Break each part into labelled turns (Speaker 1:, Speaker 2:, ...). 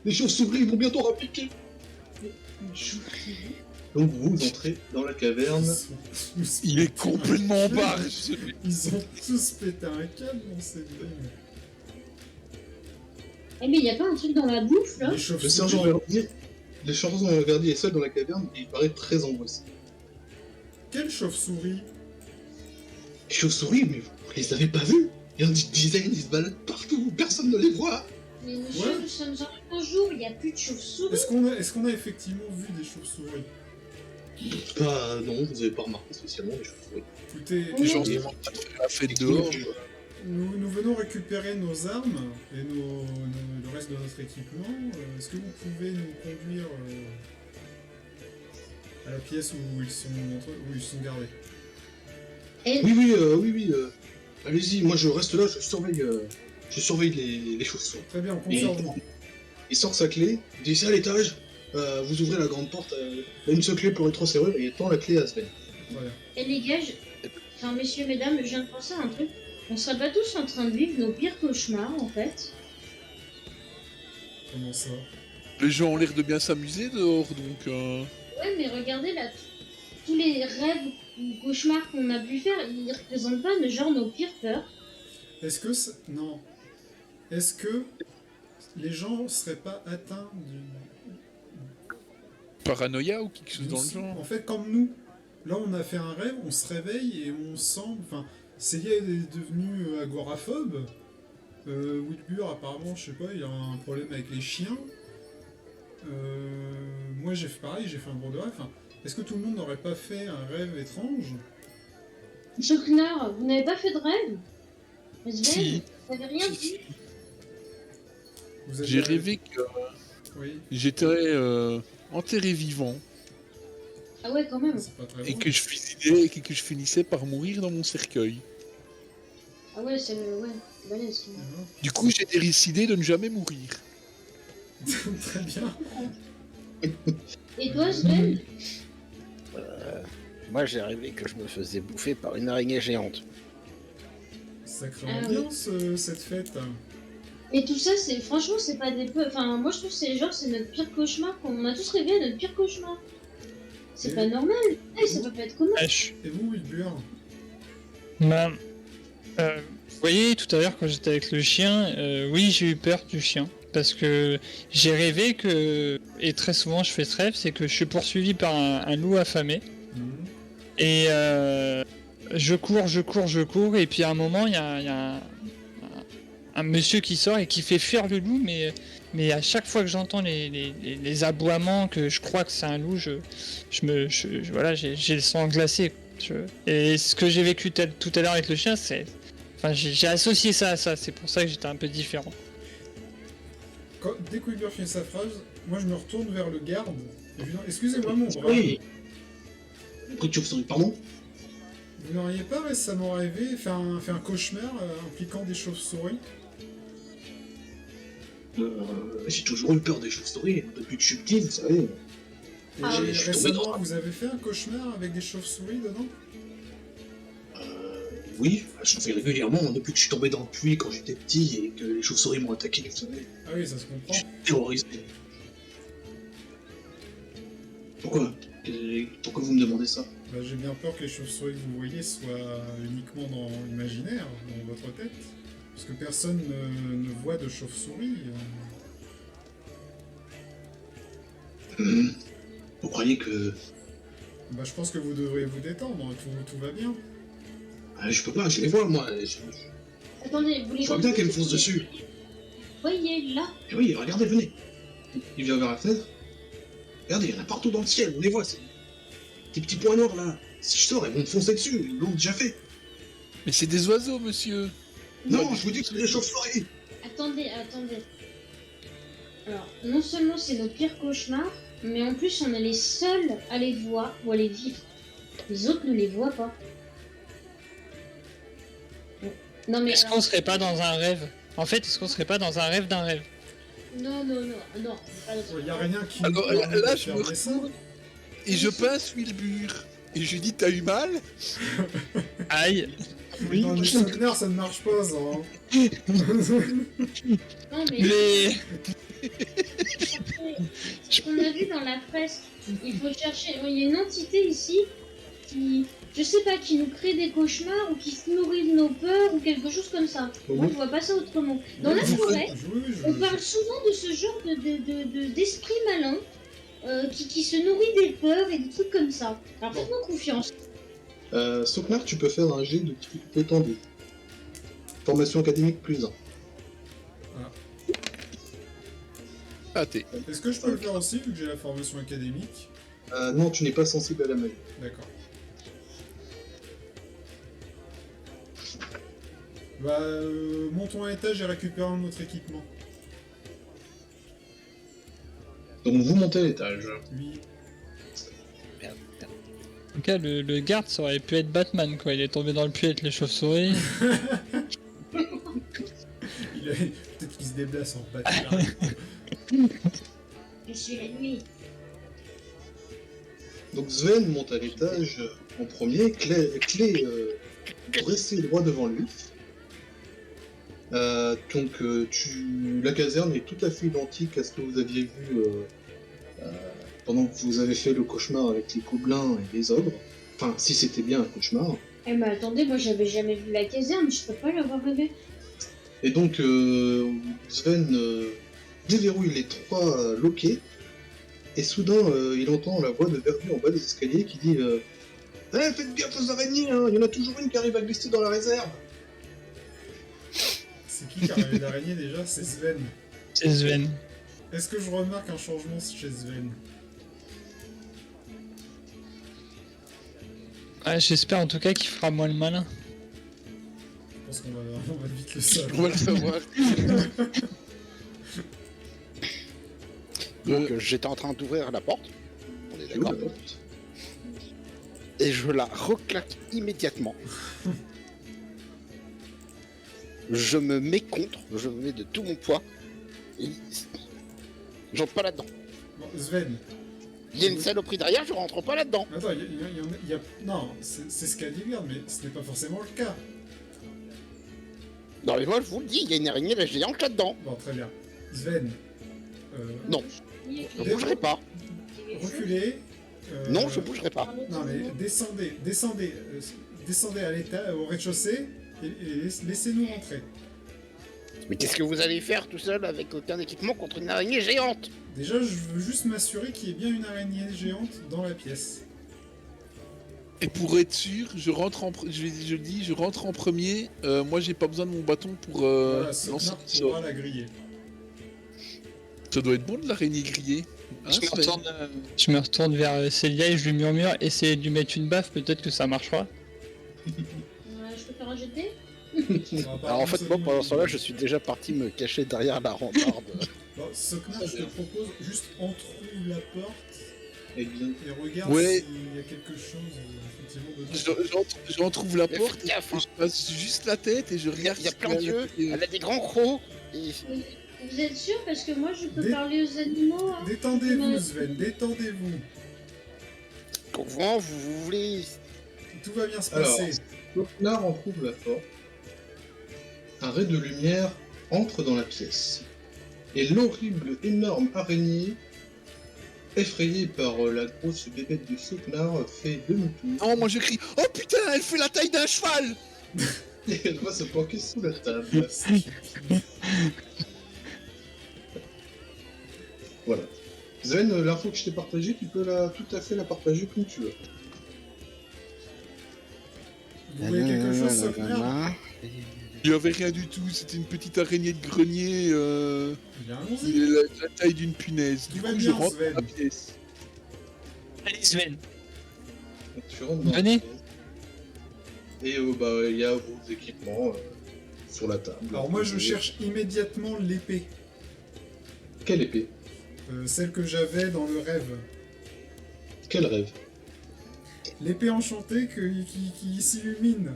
Speaker 1: Les chauves-souris vont bientôt rappliquer. Donc vous entrez dans la caverne.
Speaker 2: Il est complètement en barre.
Speaker 3: Ils ont tous pété un câble, on sait bien.
Speaker 4: Eh mais y a pas un truc dans la bouffe là?
Speaker 3: Les
Speaker 1: Le
Speaker 3: chauves-souris.
Speaker 1: sergent Verdier est seul dans la caverne et il paraît très angoissé.
Speaker 3: Quelle chauve-souris?
Speaker 1: Les chauves-souris, mais vous les avez pas vus? Il y en a une dizaine, ils se baladent partout, personne ne les voit.
Speaker 4: Mais monsieur,
Speaker 3: Ouais.
Speaker 4: nous sommes en jour, il y a plus de chauves-souris.
Speaker 3: Est-ce qu'on a effectivement vu des chauves-souris?
Speaker 1: Bah non, vous avez pas remarqué spécialement les chauves-souris.
Speaker 3: Écoutez,
Speaker 4: Oui.
Speaker 2: Genre, ils vont la fête dehors.
Speaker 3: nous venons récupérer nos armes et le reste de notre équipement. Est-ce que vous pouvez nous conduire à la pièce où ils sont gardés?
Speaker 4: Et
Speaker 1: Oui, allez-y, moi je reste là, je surveille les chauves-souris.
Speaker 3: Très bien, on
Speaker 1: Et
Speaker 3: conserve.
Speaker 1: il sort sa clé, il dit c'est à l'étage, vous ouvrez la grande porte, il y a une seule clé pour les 3 serrures et il tend la clé à Sven.
Speaker 3: Voilà.
Speaker 4: Et les gars, enfin messieurs, mesdames, je viens de penser à un truc. On serait pas tous en train de vivre nos pires cauchemars en fait?
Speaker 3: Comment ça?
Speaker 2: Les gens ont l'air de bien s'amuser dehors, donc...
Speaker 4: Ouais, mais regardez là, tous les rêves ou cauchemars qu'on a pu faire, ils représentent pas nos pires peurs.
Speaker 3: Est-ce que non? Est-ce que les gens seraient pas atteints
Speaker 2: Paranoïa ou quelque chose dans le genre.
Speaker 3: En fait, comme nous, là on a fait un rêve, on se réveille et on sent. Enfin, Célia est devenue agoraphobe. Wilbur, apparemment, je sais pas, il a un problème avec les chiens. Moi j'ai fait pareil, j'ai fait un gros de rêve. Enfin, est-ce que tout le monde n'aurait pas fait un rêve étrange?
Speaker 4: Chocnard, vous n'avez pas fait de rêve? Sven,
Speaker 2: Si.
Speaker 4: vous n'avez rien dit?
Speaker 3: Vous avez
Speaker 2: J'ai rêvé que
Speaker 3: Oui,
Speaker 2: j'étais enterré vivant
Speaker 4: Ah ouais, quand même.
Speaker 3: c'est pas très
Speaker 2: et
Speaker 3: bon.
Speaker 2: que je finissais par mourir dans mon cercueil.
Speaker 4: Ah ouais, c'est balèze. Quand même.
Speaker 2: Du coup, j'ai décidé de ne jamais mourir.
Speaker 3: Très bien.
Speaker 4: Et toi, Sven?
Speaker 5: Moi, j'ai rêvé que je me faisais bouffer par une araignée géante.
Speaker 3: Sacrée
Speaker 4: Ah
Speaker 3: ambiance, cette fête.
Speaker 4: Et tout ça, c'est franchement, c'est pas des peu. Enfin, moi je trouve que c'est notre pire cauchemar. On a tous rêvé à notre pire cauchemar. C'est
Speaker 3: Et-
Speaker 4: pas normal. Hey, ça peut pas être commun.
Speaker 3: Et vous, Wilbur?
Speaker 6: Bah, vous voyez, tout à l'heure, quand j'étais avec le chien, oui, j'ai eu peur du chien. Parce que j'ai rêvé que, et très souvent je fais ce rêve, c'est que je suis poursuivi par un loup affamé. Et je cours, et puis à un moment, il y a un monsieur qui sort et qui fait fuir le loup, mais à chaque fois que j'entends les aboiements, que je crois que c'est un loup, voilà, j'ai le sang glacé. Et ce que j'ai vécu tout à l'heure avec le chien, enfin, j'ai associé ça à ça, c'est pour ça que j'étais un peu différent.
Speaker 3: Dès que Wilbur finit sa phrase, moi je me retourne vers le garde. Et je lui dis, excusez-moi mon brave,
Speaker 1: Oui. Écoute, chauve-souris, pardon?
Speaker 3: vous n'auriez pas récemment rêvé, fait un cauchemar impliquant des chauves-souris?
Speaker 1: J'ai toujours eu peur des chauves-souris, depuis que je suis petit, vous savez.
Speaker 4: Ah,
Speaker 3: Et
Speaker 1: je suis tombé
Speaker 3: récemment,
Speaker 1: dans...
Speaker 3: vous avez fait un cauchemar avec des chauves-souris dedans?
Speaker 1: Oui, j'en fais régulièrement depuis que je suis tombé dans le puits quand j'étais petit et que les chauves-souris m'ont attaqué, vous savez.
Speaker 3: Ah oui, ça se comprend.
Speaker 1: Je suis terrorisé. Pourquoi vous me demandez ça?
Speaker 3: Bah, j'ai bien peur que les chauves-souris que vous voyez soient uniquement dans l'imaginaire, dans votre tête. Parce que personne ne voit de chauve-souris.
Speaker 1: Vous croyez que...
Speaker 3: Bah, je pense que vous devriez vous détendre, tout va bien.
Speaker 1: Je peux pas, je les vois, moi.
Speaker 4: Attendez, vous les
Speaker 1: Je vois bien qu'elle me fonce dessus.
Speaker 4: Voyez là.
Speaker 1: Et oui, regardez, venez. Il vient vers la fenêtre. Regardez, il y en a partout dans le ciel, on les voit, c'est... Des petits points noirs, là. Si je sors, elles vont me foncer dessus, ils l'ont déjà fait.
Speaker 2: Mais c'est des oiseaux, monsieur.
Speaker 1: Non, je vous dis que c'est des chauves-souris.
Speaker 4: Attendez. Alors, non seulement c'est nos pires cauchemars, mais en plus on est les seuls à les voir ou à les vivre. Les autres ne les voient pas. Non mais...
Speaker 6: Est-ce qu'on serait pas dans un rêve? En fait, est-ce qu'on serait pas dans un rêve d'un rêve?
Speaker 4: Non, c'est pas
Speaker 3: Il n'y a rien qui
Speaker 2: Alors
Speaker 3: nous permet
Speaker 2: là,
Speaker 3: de
Speaker 2: je me
Speaker 3: faire ça.
Speaker 2: retourne et je pince Wilbur. Et je lui dis, t'as eu mal?
Speaker 6: Aïe. Oui.
Speaker 3: Dans les Sogner, ça ne marche pas, ça. Hein.
Speaker 4: Non mais...
Speaker 6: Mais
Speaker 4: ce qu'on a vu dans la presse. Il faut chercher. Il y a une entité ici qui, je sais pas, qui nous crée des cauchemars ou qui se nourrit de nos peurs ou quelque chose comme ça. Moi, je vois pas ça autrement. Dans la forêt, on parle souvent de ce genre d'esprit malin qui se nourrit des peurs et des trucs comme ça. Alors faites-moi confiance.
Speaker 1: Soknar, tu peux faire un jet de difficulté tendue. Formation académique +1.
Speaker 2: Raté.
Speaker 3: Est-ce que je peux le faire aussi, vu que j'ai la formation académique?
Speaker 1: Non, tu n'es pas sensible à la magie.
Speaker 3: D'accord. Bah, montons à l'étage et récupérons notre équipement.
Speaker 1: Donc vous montez à l'étage.
Speaker 3: Oui.
Speaker 5: Merde.
Speaker 6: En tout cas, le garde, ça aurait pu être Batman, quoi. Il est tombé dans le puits avec les chauves-souris.
Speaker 3: Peut-être qu'il se déplace en bâtard.
Speaker 4: Je suis la nuit.
Speaker 1: Donc Sven monte à l'étage en premier, clé dressée droit devant lui. La caserne est tout à fait identique à ce que vous aviez vu pendant que vous avez fait le cauchemar avec les gobelins et les ogres. Enfin, si c'était bien un cauchemar.
Speaker 4: Eh ben attendez, moi j'avais jamais vu la caserne, je peux pas l'avoir rêvé.
Speaker 1: Et donc Sven déverrouille les 3 loquets, et soudain il entend la voix de Verdu en bas des escaliers qui dit faites gaffe aux araignées, hein, il y en a toujours une qui arrive à glisser dans la réserve.
Speaker 3: C'est qui a rêvé d'araignée déjà? C'est Sven.
Speaker 6: C'est Sven.
Speaker 3: Est-ce que je remarque un changement chez Sven?
Speaker 6: Ouais, j'espère en tout cas qu'il fera moins le malin.
Speaker 3: Je pense qu'on va vite le savoir.
Speaker 2: On va le savoir.
Speaker 5: Donc j'étais en train d'ouvrir la porte. On est
Speaker 1: Tu vois,
Speaker 5: d'accord.
Speaker 1: la porte.
Speaker 5: Et je la reclaque immédiatement. Je me mets contre, je me mets de tout mon poids. Et... j'entre pas là-dedans.
Speaker 3: Bon, Sven.
Speaker 5: Il y a une saloperie derrière, je rentre pas là-dedans.
Speaker 3: Attends, il y a... Non, c'est ce qu'a dit Garde, mais ce n'est pas forcément le cas.
Speaker 5: Non mais moi je vous le dis, il y a une araignée la géante là-dedans.
Speaker 3: Bon, très bien. Sven.
Speaker 5: Non, je bougerai pas.
Speaker 3: Reculez.
Speaker 5: Non, je bougerai pas.
Speaker 3: Non, mais descendez à l'étage, au rez-de-chaussée, et laissez-nous rentrer.
Speaker 5: Mais qu'est-ce que vous allez faire tout seul avec aucun équipement contre une araignée géante?
Speaker 3: Déjà, je veux juste m'assurer qu'il y ait bien une araignée géante dans la pièce.
Speaker 2: Et pour être sûr, je rentre en premier. Moi, j'ai pas besoin de mon bâton pour
Speaker 3: Voilà,
Speaker 2: lancer
Speaker 3: Soknar
Speaker 2: le
Speaker 3: pourra
Speaker 2: sort.
Speaker 3: la griller.
Speaker 2: Ça doit être bon de l'araignée grillée. Hein, Sven
Speaker 6: Je me retourne vers Célia et je lui murmure, essayez de lui mettre une baffe, peut-être que ça marchera.
Speaker 4: Je peux faire un jeté?
Speaker 5: Alors en fait, moi pendant ce temps-là, je suis déjà parti me cacher derrière la rambarde.
Speaker 3: Bon, Soknar, je te propose juste entrouvre la porte
Speaker 1: Eh bien,
Speaker 3: et regarde
Speaker 2: Ouais.
Speaker 3: s'il y a quelque chose effectivement dedans.
Speaker 2: J'en trouve la
Speaker 5: Mais
Speaker 2: porte,
Speaker 5: faites gaffe, hein.
Speaker 2: je passe juste la tête et je regarde.
Speaker 5: Il y a
Speaker 2: ce
Speaker 5: plein
Speaker 2: qu'il y a à
Speaker 5: d'yeux,
Speaker 2: l'intérieur.
Speaker 5: elle a des grands crocs. Et...
Speaker 4: Vous êtes sûr? Parce que moi je peux
Speaker 3: Dé-
Speaker 4: parler aux animaux. Hein.
Speaker 3: Détendez-vous, Sven, détendez-vous.
Speaker 5: Comment vous voulez...
Speaker 3: Tout va bien se
Speaker 1: Alors,
Speaker 3: passer.
Speaker 1: Soknar entrouvre la porte. Un ray de lumière entre dans la pièce. Et l'horrible énorme araignée, effrayée par la grosse bébête de Soknar, fait demi-tour.
Speaker 2: Non, moi je crie. Oh putain, elle fait la taille d'un cheval.
Speaker 1: Et elle va se planquer sous la table. Voilà. Sven, l'info que je t'ai partagée, tu peux tout à fait la partager comme tu veux.
Speaker 3: Vous voyez quelque chose, Soknar?
Speaker 2: Il y avait rien du tout, c'était une petite araignée de grenier,
Speaker 3: Bien, allons-y.
Speaker 2: la taille d'une punaise.
Speaker 3: Tout
Speaker 2: Du
Speaker 3: va
Speaker 2: coup,
Speaker 3: bien,
Speaker 2: je rentre
Speaker 3: Sven.
Speaker 2: dans la pièce.
Speaker 6: Allez Sven.
Speaker 1: Donc, tu rentres dans la
Speaker 6: Venez.
Speaker 1: pièce. Et il y a vos équipements sur la table.
Speaker 3: Alors moi, je cherche immédiatement l'épée.
Speaker 1: Quelle épée?
Speaker 3: Celle que j'avais dans le rêve.
Speaker 1: Quel rêve?
Speaker 3: L'épée enchantée qui s'illumine.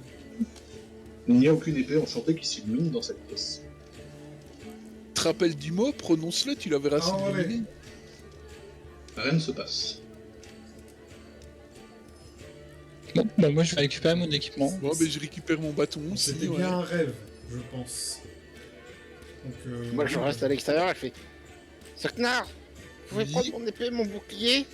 Speaker 1: Il n'y a aucune épée enchantée qui s'illumine dans cette pièce.
Speaker 2: Tu te rappelles du mot, prononce-le, tu la verras
Speaker 3: Ah, ouais.
Speaker 2: s'illuminer.
Speaker 1: Rien ne se passe.
Speaker 6: Bon, bah moi je vais récupérer mon équipement.
Speaker 2: Bon, ben je récupère mon bâton aussi.
Speaker 3: C'était
Speaker 2: ouais.
Speaker 3: bien un rêve, je pense. Donc,
Speaker 5: Moi je reste à l'extérieur, elle fait... Soknar, pouvez
Speaker 2: Oui.
Speaker 5: prendre mon épée, mon bouclier?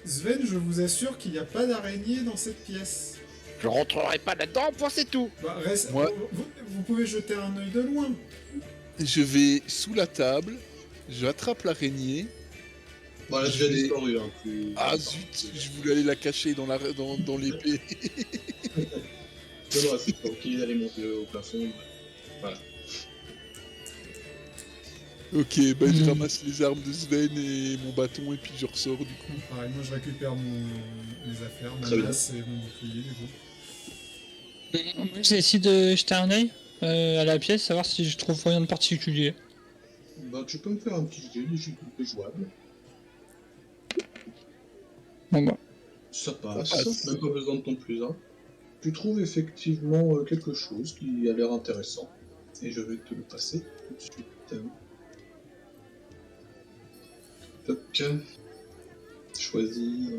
Speaker 3: Sven, je vous assure qu'il n'y a pas d'araignée dans cette pièce.
Speaker 5: Je rentrerai pas là-dedans, point c'est tout.
Speaker 3: Bah, reste...
Speaker 2: Moi-
Speaker 3: vous pouvez jeter un œil de loin.
Speaker 2: Je vais sous la table, j'attrape l'araignée.
Speaker 1: Voilà,
Speaker 2: Je
Speaker 1: j'ai déjà
Speaker 2: vais-
Speaker 1: disparu. Hein.
Speaker 2: Ah zut, je voulais aller la cacher dans l'épée.
Speaker 1: Non, non, c'est pas ok d'aller monter au plafond.
Speaker 2: Ok, bah je ramasse les armes de Sven et mon bâton et puis je ressors du coup.
Speaker 3: Pareil, moi je récupère mes affaires,
Speaker 1: Très
Speaker 3: ma
Speaker 1: bien.
Speaker 3: masse et mon bouclier du coup.
Speaker 6: Moi, j'essaie de jeter un œil à la pièce, savoir si je trouve rien de particulier.
Speaker 1: Bah, tu peux me faire un petit jet, des jouable.
Speaker 6: Bon bah.
Speaker 1: Ça passe,
Speaker 2: Ça passe.
Speaker 1: même pas besoin de ton plus 1. Tu trouves effectivement quelque chose qui a l'air intéressant. Et je vais te le passer tout de suite. Toc. Choisis.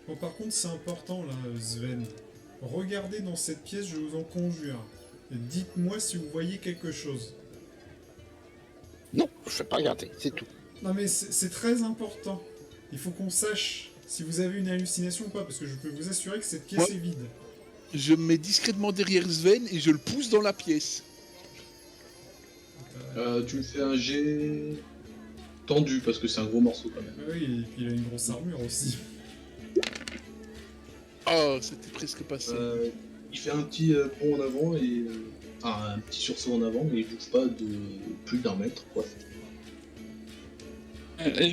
Speaker 3: Bon, par contre, c'est important là, Sven. Regardez dans cette pièce, je vous en conjure. Et dites-moi si vous voyez quelque chose.
Speaker 5: Non, je vais pas regarder, c'est tout.
Speaker 3: Non mais c'est très important. Il faut qu'on sache si vous avez une hallucination ou pas, parce que je peux vous assurer que cette pièce
Speaker 2: Ouais.
Speaker 3: est vide.
Speaker 2: Je me mets discrètement derrière Sven et je le pousse dans la pièce.
Speaker 1: Tu me fais un jet tendu parce que c'est un gros morceau quand même.
Speaker 3: Oui, et puis il a une grosse armure aussi.
Speaker 2: Oh, c'était presque passé.
Speaker 1: Il fait un petit bond en avant et. Enfin, un petit sursaut en avant, mais il bouge pas de plus d'1 mètre, quoi.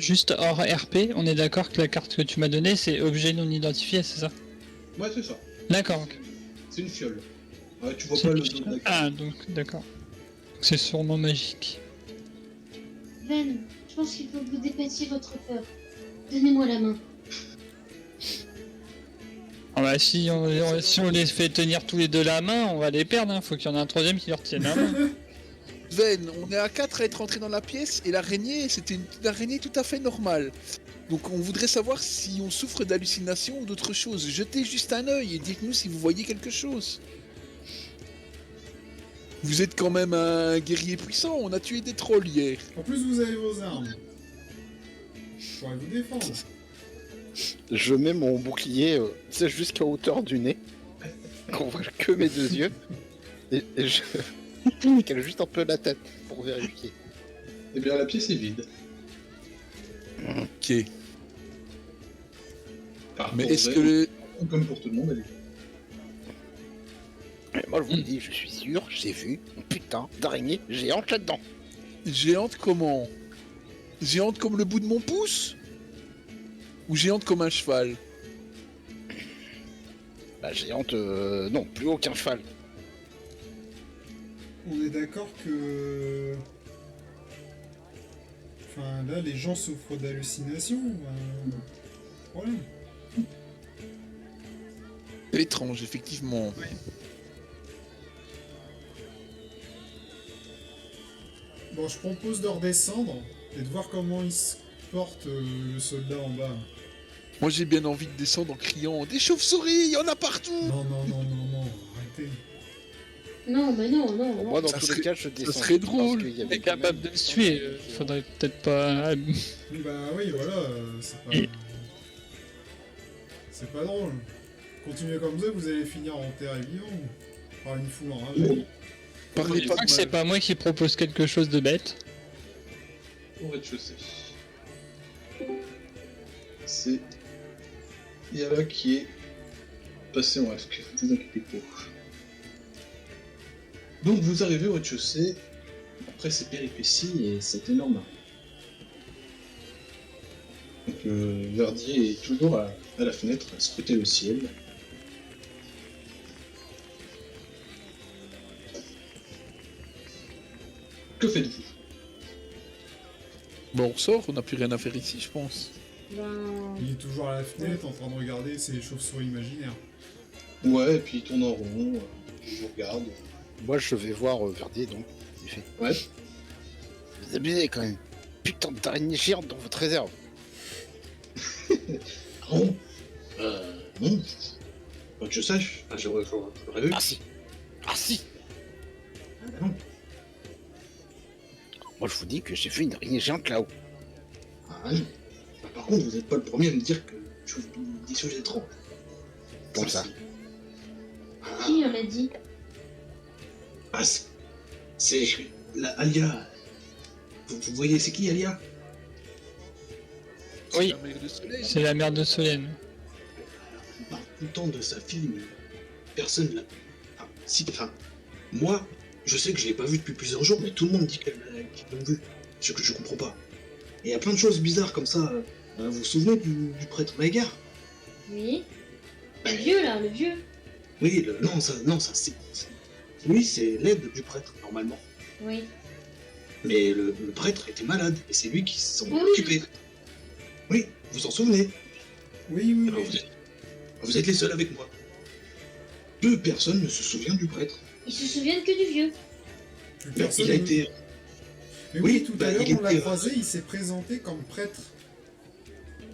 Speaker 6: Juste hors RP, on est d'accord que la carte que tu m'as donnée, c'est objet non identifié, c'est ça?
Speaker 1: Ouais, c'est ça.
Speaker 6: D'accord, ok.
Speaker 1: C'est une fiole. Ouais, tu vois
Speaker 6: C'est
Speaker 1: pas le
Speaker 6: une
Speaker 1: dos de la carte.
Speaker 6: Ah, donc d'accord. C'est sûrement magique.
Speaker 4: Ven, je pense qu'il faut que vous dépaissiez votre peur. Donnez-moi la main.
Speaker 6: Ah bah, si on les fait tenir tous les deux la main, on va les perdre, hein. Faut qu'il y en ait un troisième qui leur tienne la main.
Speaker 2: Sven, on est à 4 à être rentré dans la pièce et l'araignée, c'était une araignée tout à fait normale. Donc on voudrait savoir si on souffre d'hallucinations ou d'autre chose. Jetez juste un œil et dites-nous si vous voyez quelque chose. Vous êtes quand même un guerrier puissant, on a tué des trolls hier.
Speaker 3: En plus, vous avez vos armes. Je pourrais vous défendre.
Speaker 5: Je mets mon bouclier c'est jusqu'à hauteur du nez, qu'on voit que mes deux yeux, et je cale juste un peu la tête pour vérifier.
Speaker 1: Eh bien, la pièce est vide.
Speaker 2: Ok.
Speaker 1: Enfin,
Speaker 2: Mais
Speaker 1: pour
Speaker 2: est-ce
Speaker 1: Ven,
Speaker 2: que le...
Speaker 1: comme pour tout le monde, elle est vide.
Speaker 5: Et moi je vous dis, je suis sûr, j'ai vu une putain d'araignée géante là-dedans.
Speaker 2: Géante comment? Géante comme le bout de mon pouce? Ou géante comme un cheval?
Speaker 5: La géante, non, plus aucun cheval.
Speaker 3: On est d'accord que... Enfin, là, les gens souffrent d'hallucinations. Problème.
Speaker 2: C'est étrange, effectivement.
Speaker 3: Bon, je propose de redescendre et de voir comment il se porte le soldat en bas.
Speaker 2: Moi j'ai bien envie de descendre en criant « Des chauves-souris, il y en a partout !»
Speaker 3: Non, non, non, non, non, arrêtez.
Speaker 4: Non, mais non, non.
Speaker 5: Bon,
Speaker 4: non.
Speaker 5: moi dans
Speaker 2: Ça
Speaker 5: tous
Speaker 2: serait-
Speaker 5: les cas, je descends.
Speaker 2: serait
Speaker 5: parce
Speaker 2: drôle.
Speaker 5: qu'il y avait
Speaker 6: On est
Speaker 5: quand
Speaker 6: capable
Speaker 5: même
Speaker 6: de le tuer, faudrait peut-être pas...
Speaker 3: Oui, bah oui, voilà, c'est pas... C'est pas drôle. Continuez comme ça, vous allez finir enterré vivant. Par une foule enragée.
Speaker 2: Parlez
Speaker 6: Je
Speaker 2: pas
Speaker 6: crois que
Speaker 2: de
Speaker 6: c'est
Speaker 2: mal.
Speaker 6: pas moi qui propose quelque chose de bête.
Speaker 1: Au rez-de-chaussée. C'est Yala qui est passé en masque, ne vous inquiétez pas. Donc vous arrivez au rez-de-chaussée, après ces péripéties et cet énorme arbre. Donc Verdier est toujours à la fenêtre, à scruter le ciel. Que faites-vous?
Speaker 2: Bon, on sort, on n'a plus rien à faire ici, je pense.
Speaker 4: Ben...
Speaker 3: Il est toujours à la fenêtre en train de regarder ses chauves-souris imaginaires.
Speaker 1: Ouais, et puis il tourne en rond, je vous regarde.
Speaker 5: Moi je vais voir Verdier donc. Il fait.
Speaker 1: Ouais.
Speaker 5: Vous abusez quand même. Putain d'araignée géante dans votre réserve.
Speaker 1: Ah bon non. Pas que je sache. J'aurais vu.
Speaker 5: Ah si. Ah si.
Speaker 1: Ah bah non.
Speaker 5: Moi, je vous dis que j'ai vu une araignée géante là-haut.
Speaker 1: Ah non. Bah, par contre, vous n'êtes pas le premier à me dire que je vous dis des choses étranges.
Speaker 5: Comme ça.
Speaker 1: Ah,
Speaker 4: Qui en a dit?
Speaker 1: ah, c'est Alia. Vous voyez, c'est qui Alia?
Speaker 6: Oui.
Speaker 2: La mère de Soleil.
Speaker 6: C'est la mère de Solène.
Speaker 1: On parle tout le temps de sa fille, mais personne l'a. Enfin, moi, je sais que je l'ai pas vue depuis plusieurs jours, mais tout le monde dit qu'ils l'ont vue. Ce que je comprends pas. Et il y a plein de choses bizarres comme ça. Vous vous souvenez du prêtre Maégare?
Speaker 4: Oui. Le vieux là, le vieux.
Speaker 1: Oui, non, ça c'est. Lui, c'est l'aide du prêtre, normalement.
Speaker 4: Oui.
Speaker 1: Mais le prêtre était malade, et c'est lui qui s'en
Speaker 4: Oui.
Speaker 1: occupé. Oui, vous en souvenez?
Speaker 3: Oui, oui,
Speaker 1: Alors,
Speaker 3: oui.
Speaker 1: vous êtes les seuls avec moi. Deux personnes ne se souviennent du prêtre.
Speaker 4: Ils se souviennent que du vieux.
Speaker 3: Plus
Speaker 1: Mais
Speaker 3: personne
Speaker 1: il a
Speaker 3: ne-
Speaker 1: été.
Speaker 3: Mais
Speaker 1: oui,
Speaker 3: oui, tout
Speaker 1: bah,
Speaker 3: à l'heure,
Speaker 1: il
Speaker 3: on l'a
Speaker 1: était-
Speaker 3: croisé, il s'est présenté comme prêtre.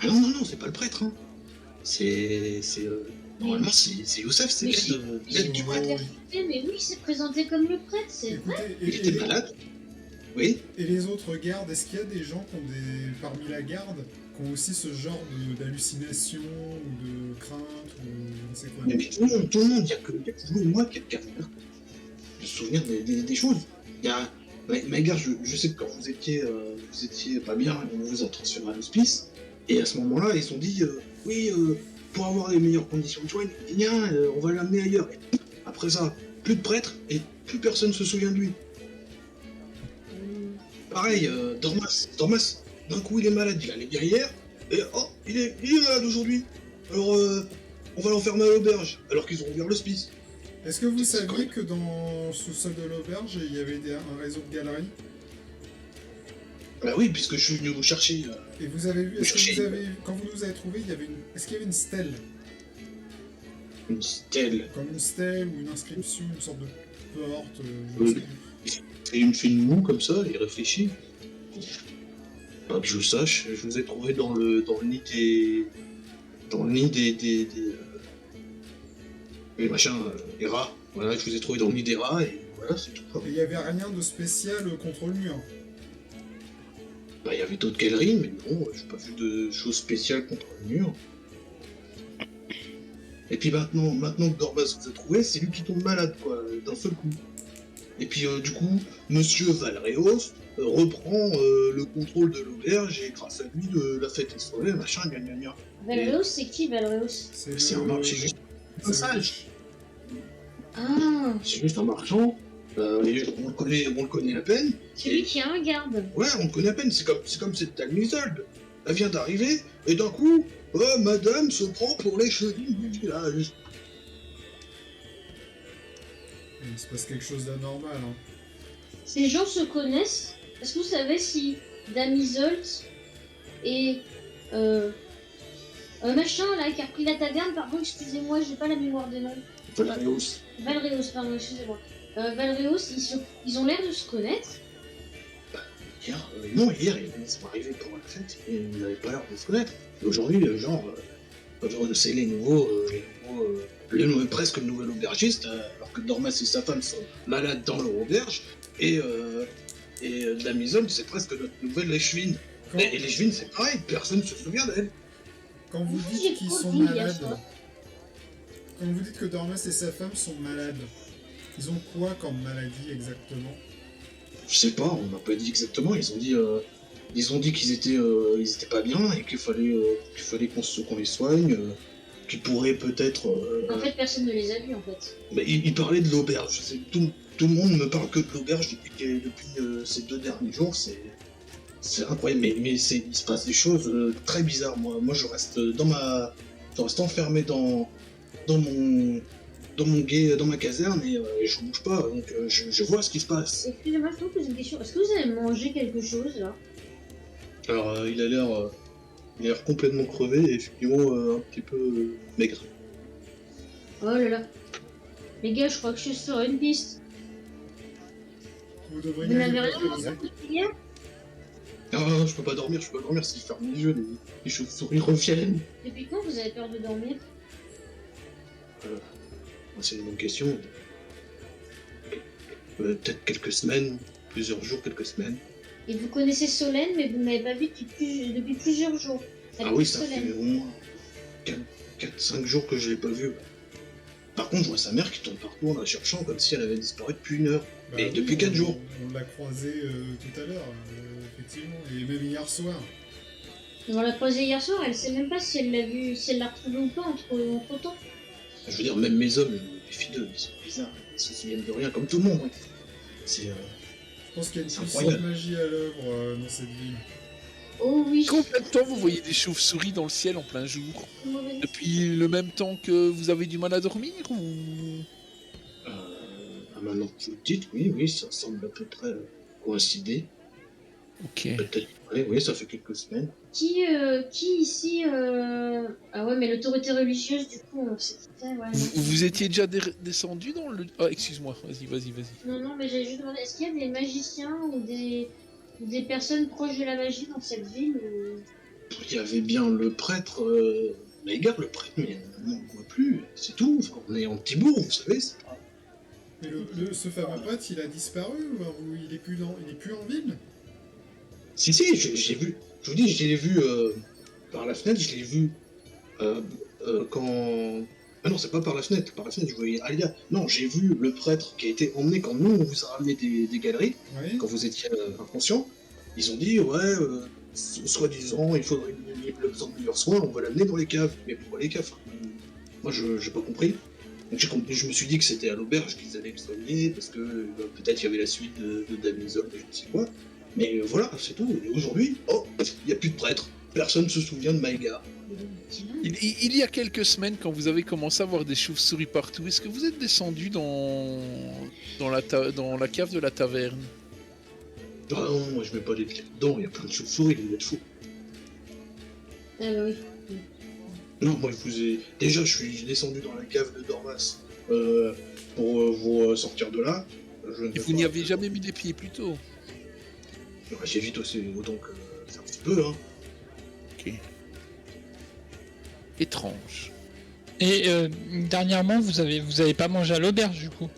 Speaker 1: Ah non, c'est pas le prêtre. Hein. C'est. Normalement, c'est Youssef, c'est
Speaker 4: Mais
Speaker 1: l'aide du
Speaker 3: Oh,
Speaker 1: prêtre.
Speaker 3: oui.
Speaker 4: Mais oui, il s'est présenté comme le prêtre, c'est vrai.
Speaker 3: Écoutez,
Speaker 1: Il était malade. Oui.
Speaker 3: et les autres gardes, est-ce qu'il y a des gens qui ont parmi la garde qui ont aussi ce genre d'hallucination ou de crainte ou je ne sais quoi?
Speaker 1: Mais tout le monde, il y a que vous et moi qui a de se souvenir des choses. Il y a. Maégare, je sais que quand vous étiez pas bien, on vous a transféré à l'hospice. Et à ce moment-là, ils se sont dit oui, pour avoir les meilleures conditions de soins, on va l'amener ailleurs. Et après ça, plus de prêtre et plus personne se souvient de lui. Pareil, Dormas, d'un coup il est malade, il allait bien hier, et oh, il est malade aujourd'hui. Alors, on va l'enfermer à l'auberge, alors qu'ils ont ouvert l'hospice.
Speaker 3: Est-ce que vous
Speaker 1: C'est
Speaker 3: saviez
Speaker 1: correct.
Speaker 3: que dans le sous-sol de l'auberge, il y avait un réseau de galeries?
Speaker 1: Bah oui, puisque je suis venu vous chercher.
Speaker 3: Et vous avez vu, est-ce que
Speaker 1: Chercher.
Speaker 3: vous avez, quand vous nous avez trouvé, est-ce qu'il y avait une stèle?
Speaker 1: Une stèle.
Speaker 3: Comme une stèle ou une inscription, une sorte de porte
Speaker 1: Oui. Et il me fait une moue comme ça, il réfléchit. Pas que je le sache, je vous ai trouvé dans le nid des. Dans le nid des machins, des rats. Voilà, je vous ai trouvé dans le nid des rats et voilà, c'est tout.
Speaker 3: Et il n'y avait rien de spécial contre le mur.
Speaker 1: Bah, il y avait d'autres galeries, mais non, j'ai pas vu de choses spéciales contre le mur. Et puis maintenant que Dormas vous a trouvé, c'est lui qui tombe malade, quoi, d'un seul coup. Et puis du coup, Monsieur Valréos reprend le contrôle de l'auberge et grâce à lui, la fête est sauvée, machin, gna gna gna.
Speaker 4: Valréos, c'est qui Valréos?
Speaker 1: C'est un marché, c'est juste un sage.
Speaker 4: Ah,
Speaker 1: C'est juste un marchand. Et on le connaît à peine.
Speaker 4: c'est lui qui a un garde.
Speaker 1: Ouais, on le connaît à peine, c'est comme cette Talmisolde. Elle vient d'arriver, et d'un coup, madame se prend pour les chevilles du village.
Speaker 3: Il se passe quelque chose d'anormal. Hein.
Speaker 4: Ces gens se connaissent. Est-ce que vous savez si Dame Isolt et machin là qui a repris la taverne, pardon, excusez-moi, j'ai pas la mémoire des noms.
Speaker 1: Valréos.
Speaker 4: Valréos, pardon, excusez-moi. Valréos, ils ont l'air de se connaître.
Speaker 1: Non, hier, ils sont arrivés pour la fête, et ils n'avaient pas l'air de se connaître. Et aujourd'hui, c'est presque le nouvel aubergiste, alors que Dormas et sa femme sont malades dans leur auberge, et Damisol, c'est presque notre nouvelle échevine.
Speaker 3: Quand,
Speaker 1: Et l'échevine, c'est pareil, personne ne se souvient d'elle.
Speaker 3: quand vous
Speaker 4: J'ai
Speaker 3: dites qu'ils
Speaker 4: trop
Speaker 3: sont
Speaker 4: dit hier
Speaker 3: malades,
Speaker 4: soir.
Speaker 3: quand vous dites que Dormas et sa femme sont malades, ils ont quoi comme maladie exactement?
Speaker 1: Je sais pas, on m'a pas dit exactement, ils ont dit qu'ils étaient pas bien, et qu'il fallait qu'on les soigne, qu'ils pourraient peut-être...
Speaker 4: En fait, personne ne les a vus en fait.
Speaker 1: Mais il parlait de l'auberge. Tout le monde me parle que de l'auberge depuis ces 2 derniers jours. C'est incroyable. Mais il se passe des choses très bizarres. Moi, je reste enfermé dans ma caserne et je bouge pas. Donc je vois ce qui se passe.
Speaker 4: Excusez-moi, je peux vous poser une question. Est-ce que vous avez mangé quelque chose là?
Speaker 1: Alors il a l'air complètement crevé et effectivement un petit peu maigre.
Speaker 4: Oh là là. Les gars, je crois que je suis sur une piste.
Speaker 3: Vous devriez
Speaker 4: Vous n'avez
Speaker 3: aller
Speaker 4: rien
Speaker 3: vous
Speaker 4: mangé
Speaker 3: reposer.
Speaker 4: hier?
Speaker 1: Ah, je peux pas dormir si je ferme les yeux, les chauves-souris reviennent.
Speaker 4: Depuis quand vous avez peur de dormir?
Speaker 1: C'est une bonne question. Peut-être quelques semaines, plusieurs jours, quelques semaines.
Speaker 4: Et vous connaissez Solène, mais vous ne m'avez pas vu depuis plusieurs jours.
Speaker 1: Ah oui,
Speaker 4: Habite
Speaker 1: ça fait
Speaker 4: Solène.
Speaker 1: au moins 4-5 jours que je l'ai pas vue. Par contre, je vois sa mère qui tourne partout en la cherchant comme si elle avait disparu depuis 1 heure.
Speaker 3: Bah
Speaker 1: Et
Speaker 3: oui,
Speaker 1: depuis 4 jours.
Speaker 3: On l'a croisé tout à l'heure, effectivement, et même hier soir.
Speaker 4: On l'a croisée hier soir, elle sait même pas si elle l'a vu, si elle l'a retrouvée ou pas entre temps.
Speaker 1: Je veux dire, même mes hommes, je me méfie d'eux, ils sont bizarres. Ils se souviennent de rien, comme tout le monde. Ouais. C'est.
Speaker 3: Je pense qu'il y a une
Speaker 1: C'est
Speaker 3: puissante
Speaker 1: incroyable.
Speaker 3: magie à l'œuvre dans cette ville.
Speaker 4: Oh oui.
Speaker 2: Combien de temps vous voyez des chauves-souris dans le ciel en plein jour? Depuis le même temps que vous avez du mal à dormir ou...
Speaker 1: Maintenant que vous le dites, oui, ça semble à peu près coïncider.
Speaker 2: Ok.
Speaker 1: Peut-être, oui, ça fait quelques semaines.
Speaker 4: Qui ici Ah ouais, mais l'autorité religieuse, du coup, on sait qui c'est, ouais.
Speaker 2: Vous étiez déjà descendu dans le... Ah, excuse-moi, vas-y.
Speaker 4: Non, mais j'avais juste demandé, est-ce qu'il y a des magiciens ou des personnes proches de la magie dans cette ville
Speaker 1: Il y avait bien le prêtre, Maïgar, le prêtre, mais on ne le voit plus, c'est tout. Enfin, on est en petit bourg, vous savez, c'est pas...
Speaker 3: Mais ce fameux prêtre, il a disparu ou il est plus en ville?
Speaker 1: Si, j'ai vu. Je vous dis, je l'ai vu par la fenêtre, je l'ai vu quand... Ah non, c'est pas par la fenêtre, je voyais Alia. Non, j'ai vu le prêtre qui a été emmené quand nous, on vous a ramené des galeries,
Speaker 3: Oui.
Speaker 1: quand vous étiez inconscient. Ils ont dit, ouais, soi-disant, il faudrait qu'il ait besoin de meilleurs soins, on va l'amener dans les caves. Mais pourquoi les caves? Moi, j'ai pas compris. Donc je me suis dit que c'était à l'auberge qu'ils allaient le soigner, parce que peut-être il y avait la suite de Damisol, je ne sais quoi. Mais voilà, c'est tout. Et aujourd'hui, il n'y a plus de prêtre. Personne ne se souvient de Maïgar.
Speaker 2: Il y a quelques semaines, quand vous avez commencé à voir des chauves-souris partout, est-ce que vous êtes descendu dans la cave de la taverne?
Speaker 1: Ah non, moi je mets pas les pieds dedans, il y a plein de chauves-souris, vous êtes fous.
Speaker 4: Ah bah oui.
Speaker 1: Non, moi je vous ai... Déjà, je suis descendu dans la cave de Dormas pour vous sortir de là. Je ne
Speaker 2: Et
Speaker 1: vais
Speaker 2: vous
Speaker 1: pas-
Speaker 2: n'y avez jamais mis les pieds plus tôt?
Speaker 1: J'évite aussi autant que faire un petit peu, hein.
Speaker 2: Étrange.
Speaker 6: Et dernièrement, vous avez pas mangé à l'auberge du coup?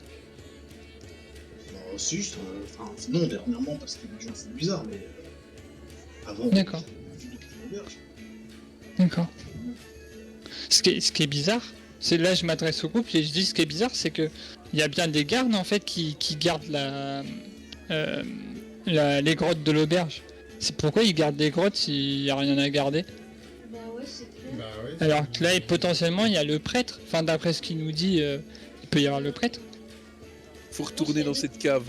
Speaker 1: Si, enfin, non, dernièrement, parce que les gens sont bizarres, mais avant,
Speaker 6: D'accord.
Speaker 1: j'avais vu depuis l'auberge.
Speaker 6: D'accord. Ce qui est bizarre, c'est là je m'adresse au groupe et je dis ce qui est bizarre, c'est que il y a bien des gardes en fait qui gardent les grottes de l'auberge. C'est pourquoi ils gardent des grottes s'il n'y a rien à garder.
Speaker 4: Bah ouais, c'est clair.
Speaker 3: Bah ouais.
Speaker 6: Alors que là, et potentiellement, il y a le prêtre. Enfin, d'après ce qu'il nous dit, il peut y avoir le prêtre.
Speaker 2: Faut retourner dans cette cave.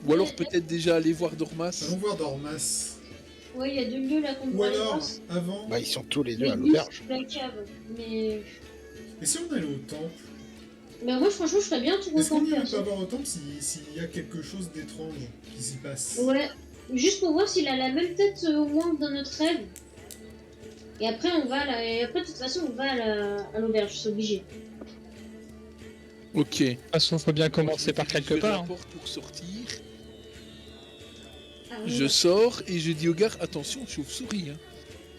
Speaker 2: Ou alors peut-être déjà aller voir Dormas.
Speaker 3: Allons voir Dormas.
Speaker 4: Ouais, il y a 2 lieux là qu'on
Speaker 3: Ou
Speaker 4: pourrait aller
Speaker 3: alors,
Speaker 4: voir.
Speaker 3: avant,
Speaker 5: Bah, ils sont tous les deux à
Speaker 4: L'église,
Speaker 5: l'auberge.
Speaker 4: la cave. Mais
Speaker 3: et si on allait au temple?
Speaker 4: bah moi franchement je ferais bien tout
Speaker 3: Est-ce qu'on
Speaker 4: recomper.
Speaker 3: irait pas voir au temple s'il y a quelque chose d'étrange qui s'y passe?
Speaker 4: Ouais, juste pour voir s'il a la même tête au moins que dans notre rêve. Et après on va là, et après de toute façon on va à l'auberge, c'est obligé.
Speaker 2: Ok.
Speaker 6: De toute façon, faut bien commencer par quelque
Speaker 2: Je
Speaker 6: part.
Speaker 2: la porte pour sortir.
Speaker 4: Ah,
Speaker 2: Je sors et je dis au gars, attention, chauve-souris. Hein.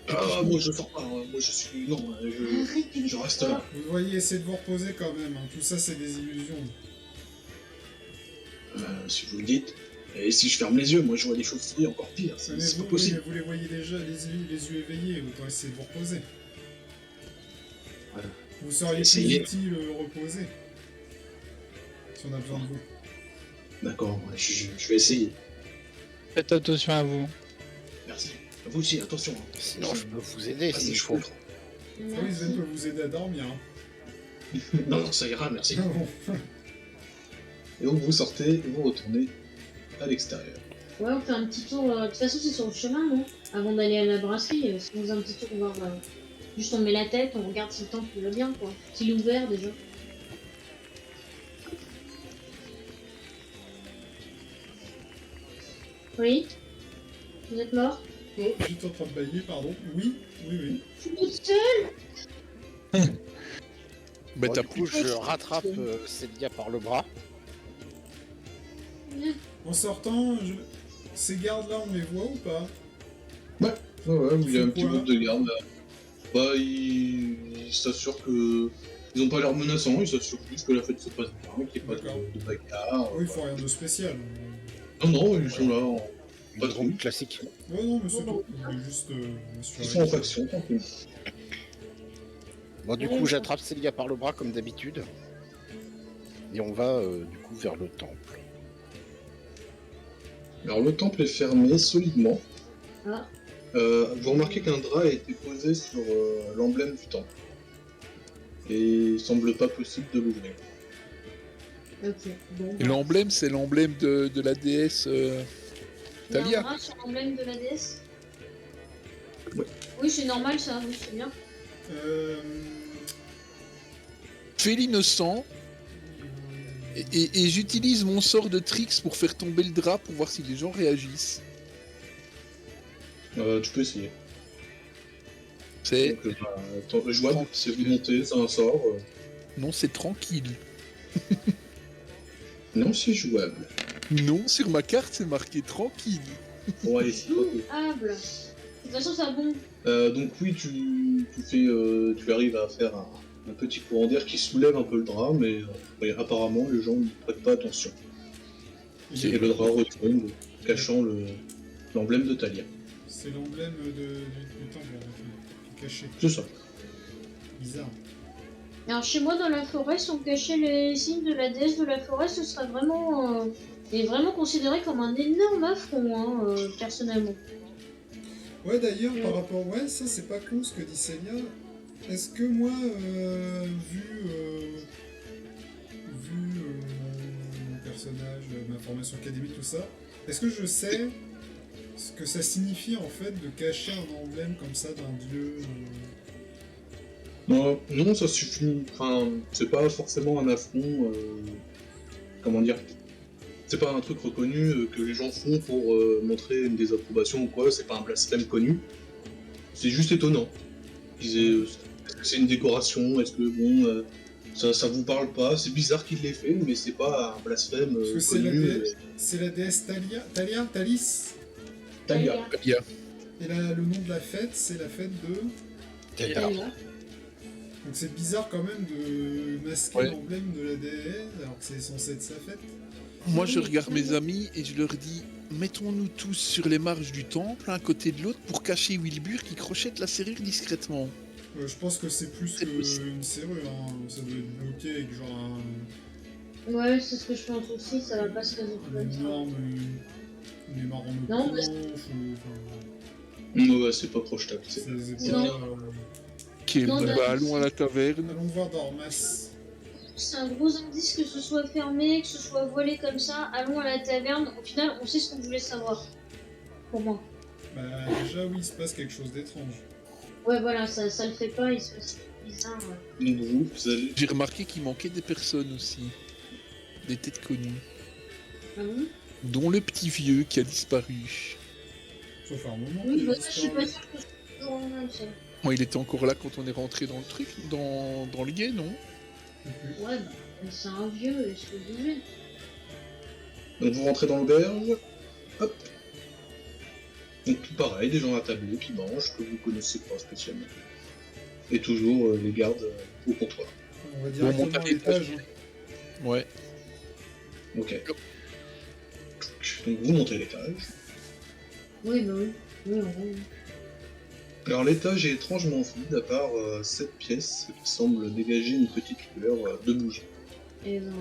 Speaker 1: Ah, moi je sors pas, moi je suis... Non, je reste là.
Speaker 3: Vous voyez, essayez de vous reposer quand même, hein. Tout ça c'est des illusions.
Speaker 1: Si vous le dites. Et si je ferme les yeux, moi je vois des chauves-souris encore pire,
Speaker 3: Mais
Speaker 1: c'est pas
Speaker 3: vous,
Speaker 1: possible.
Speaker 3: vous les voyez déjà, les yeux éveillés, autant essayer de vous reposer.
Speaker 1: Voilà.
Speaker 3: Vous seriez
Speaker 1: Essayez.
Speaker 3: plus utile reposer. Si on a besoin de vous.
Speaker 1: D'accord, ouais, je vais essayer.
Speaker 6: Faites attention à vous.
Speaker 1: Merci. Vous aussi, attention. Hein.
Speaker 5: Sinon, je peux vous aider
Speaker 1: Ah,
Speaker 5: s'il
Speaker 1: c'est
Speaker 5: faut.
Speaker 1: chaud.
Speaker 3: Oui, Sven peut vous aider à dormir. Hein.
Speaker 1: Non, ça ira, merci.
Speaker 3: Ah bon.
Speaker 1: Et donc vous sortez et vous retournez à l'extérieur.
Speaker 4: Ouais, on fait un petit tour. De toute façon c'est sur le chemin, non? Avant d'aller à la brasserie, si on faisait un petit tour, on va voir. Juste on met la tête, on regarde si le temple va bien quoi. S'il est ouvert déjà. Oui? Vous êtes mort?
Speaker 3: Oh, j'étais en train de bailler, pardon. Oui.
Speaker 4: Je suis toute seule?
Speaker 2: Bah
Speaker 5: Bon,
Speaker 2: t'as
Speaker 5: du
Speaker 2: plus
Speaker 5: coup,
Speaker 2: de
Speaker 5: je
Speaker 2: pote.
Speaker 5: rattrape Célia par le bras.
Speaker 3: En sortant, ces gardes-là, on les voit ou pas?
Speaker 1: Ouais, il y a un petit
Speaker 3: Quoi
Speaker 1: groupe de gardes. Bah, ils s'assurent que... Ils ont pas l'air menaçants, ils s'assurent juste que la fête se passe bien, qu'il n'y ait pas
Speaker 3: D'accord.
Speaker 1: de bagarre.
Speaker 3: Oui, il faut rien de spécial.
Speaker 1: Non, ils sont là,
Speaker 5: Une
Speaker 1: Pas trop.
Speaker 5: drôle classique.
Speaker 3: Ouais, non, mais c'est
Speaker 4: Bon,
Speaker 3: tout. Je voulais juste m'assurer.
Speaker 1: Ils sont en faction, tranquille.
Speaker 5: Bon, du coup, j'attrape Célia par le bras comme d'habitude. Et on va du coup vers le temple.
Speaker 1: Alors le temple est fermé solidement.
Speaker 4: Ah,
Speaker 1: Vous remarquez qu'un drap a été posé sur l'emblème du temple. Et il semble pas possible de l'ouvrir.
Speaker 4: ok. Bon.
Speaker 2: Et l'emblème, c'est l'emblème de la déesse
Speaker 4: Il y a
Speaker 2: Talia.
Speaker 4: un bras sur l'emblème de la déesse.
Speaker 1: Ouais.
Speaker 4: Oui, c'est normal ça, oui, c'est bien.
Speaker 2: Fais l'innocent et j'utilise mon sort de tricks pour faire tomber le drap pour voir si les gens réagissent.
Speaker 1: Tu peux essayer.
Speaker 2: C'est...
Speaker 1: Donc, jouable, c'est volonté, c'est un sort.
Speaker 2: Non, c'est tranquille.
Speaker 1: Non, c'est jouable.
Speaker 2: Non, sur ma carte, c'est marqué tranquille.
Speaker 1: Bon, allez, c'est pas cool.
Speaker 4: Louable. De toute façon, ça bon.
Speaker 1: Donc oui, tu arrives à faire un petit courant d'air qui soulève un peu le drap, mais apparemment les gens ne prêtent pas attention. Et le drap retombe, cachant l'emblème de Talia.
Speaker 3: C'est l'emblème du temple, en fait, qui est caché.
Speaker 1: C'est ça.
Speaker 3: Bizarre.
Speaker 4: Alors chez moi dans la forêt, si on cachait les signes de la déesse de la forêt, ce serait vraiment, est vraiment considéré comme un énorme affront, hein, personnellement.
Speaker 3: Ouais, d'ailleurs, par rapport... Ouais, ça, c'est pas con ce que dit Célia. Est-ce que moi, vu mon personnage, ma formation académique, tout ça, est-ce que je sais ce que ça signifie, en fait, de cacher un emblème comme ça d'un dieu
Speaker 1: Non, ça suffit. Enfin, c'est pas forcément un affront. Comment dire? C'est pas un truc reconnu que les gens font pour montrer une désapprobation ou quoi. C'est pas un blasphème connu. C'est juste étonnant. Est-ce que c'est une décoration? Est-ce que bon, ça vous parle pas? C'est bizarre qu'il l'ait fait, mais c'est pas un blasphème
Speaker 3: Parce que c'est
Speaker 1: connu.
Speaker 3: la déesse Thalis.
Speaker 1: Talia.
Speaker 2: Il y a-
Speaker 3: Et là, le nom de la fête, c'est la fête de...
Speaker 4: Talia.
Speaker 3: Donc c'est bizarre quand même de masquer
Speaker 2: Ouais.
Speaker 3: l'emblème de la déesse alors que c'est censé être sa fête.
Speaker 2: Moi, je regarde mes amis et je leur dis mettons-nous tous sur les marches du temple, un côté de l'autre, pour cacher Wilbur qui crochette la serrure discrètement.
Speaker 3: Je pense que c'est plus
Speaker 2: C'est possible.
Speaker 3: qu'une serrure, hein. Ça doit être bloqué avec genre
Speaker 4: Ouais, c'est ce que je pense aussi, ça va pas se résoudre
Speaker 3: un
Speaker 4: comme ça.
Speaker 3: énorme... Des marrons de
Speaker 4: Non,
Speaker 3: planche,
Speaker 1: Ouais, c'est pas projetable.
Speaker 3: c'est
Speaker 4: Non.
Speaker 3: pas...
Speaker 2: Ok,
Speaker 4: Non,
Speaker 2: bah,
Speaker 4: bah,
Speaker 2: allons à la taverne.
Speaker 3: Allons voir Dormas.
Speaker 4: C'est un gros indice que ce soit fermé, que ce soit voilé comme ça. Allons à la taverne. Au final, on sait ce qu'on voulait savoir. Pour moi.
Speaker 3: Bah déjà oui, il se passe quelque chose d'étrange.
Speaker 4: Ouais, voilà, ça le fait pas, il se passe des trucs bizarres. Ouais.
Speaker 1: Donc vous allez.
Speaker 2: J'ai remarqué qu'il manquait des personnes aussi. Des têtes connues.
Speaker 4: Ah bon?
Speaker 2: Dont le petit vieux qui a disparu.
Speaker 3: Sauf à un moment.
Speaker 4: Oui,
Speaker 3: il
Speaker 4: bah
Speaker 3: a
Speaker 4: ça, je suis pas
Speaker 3: disparu.
Speaker 4: sûre que c'est toujours le même, ça.
Speaker 2: Moi, il était encore là quand on est rentré dans le truc, dans le guet, non?
Speaker 4: Ouais, bah, c'est un vieux, est-ce que vous voulez?
Speaker 1: Donc vous rentrez dans l'auberge. Hop. Donc tout pareil, des gens à tableau qui mangent, que vous connaissez pas spécialement. Et toujours les gardes au comptoir.
Speaker 3: On va
Speaker 2: Bon,
Speaker 3: directement
Speaker 2: monte à
Speaker 3: à l'étage.
Speaker 2: l'étage. Ouais.
Speaker 1: Ok. Donc vous montez l'étage.
Speaker 4: Oui, bah oui. Oui, en gros.
Speaker 1: Alors l'étage est étrangement vide à part cette pièce qui semble dégager une petite lueur de bougie.
Speaker 4: Et ben...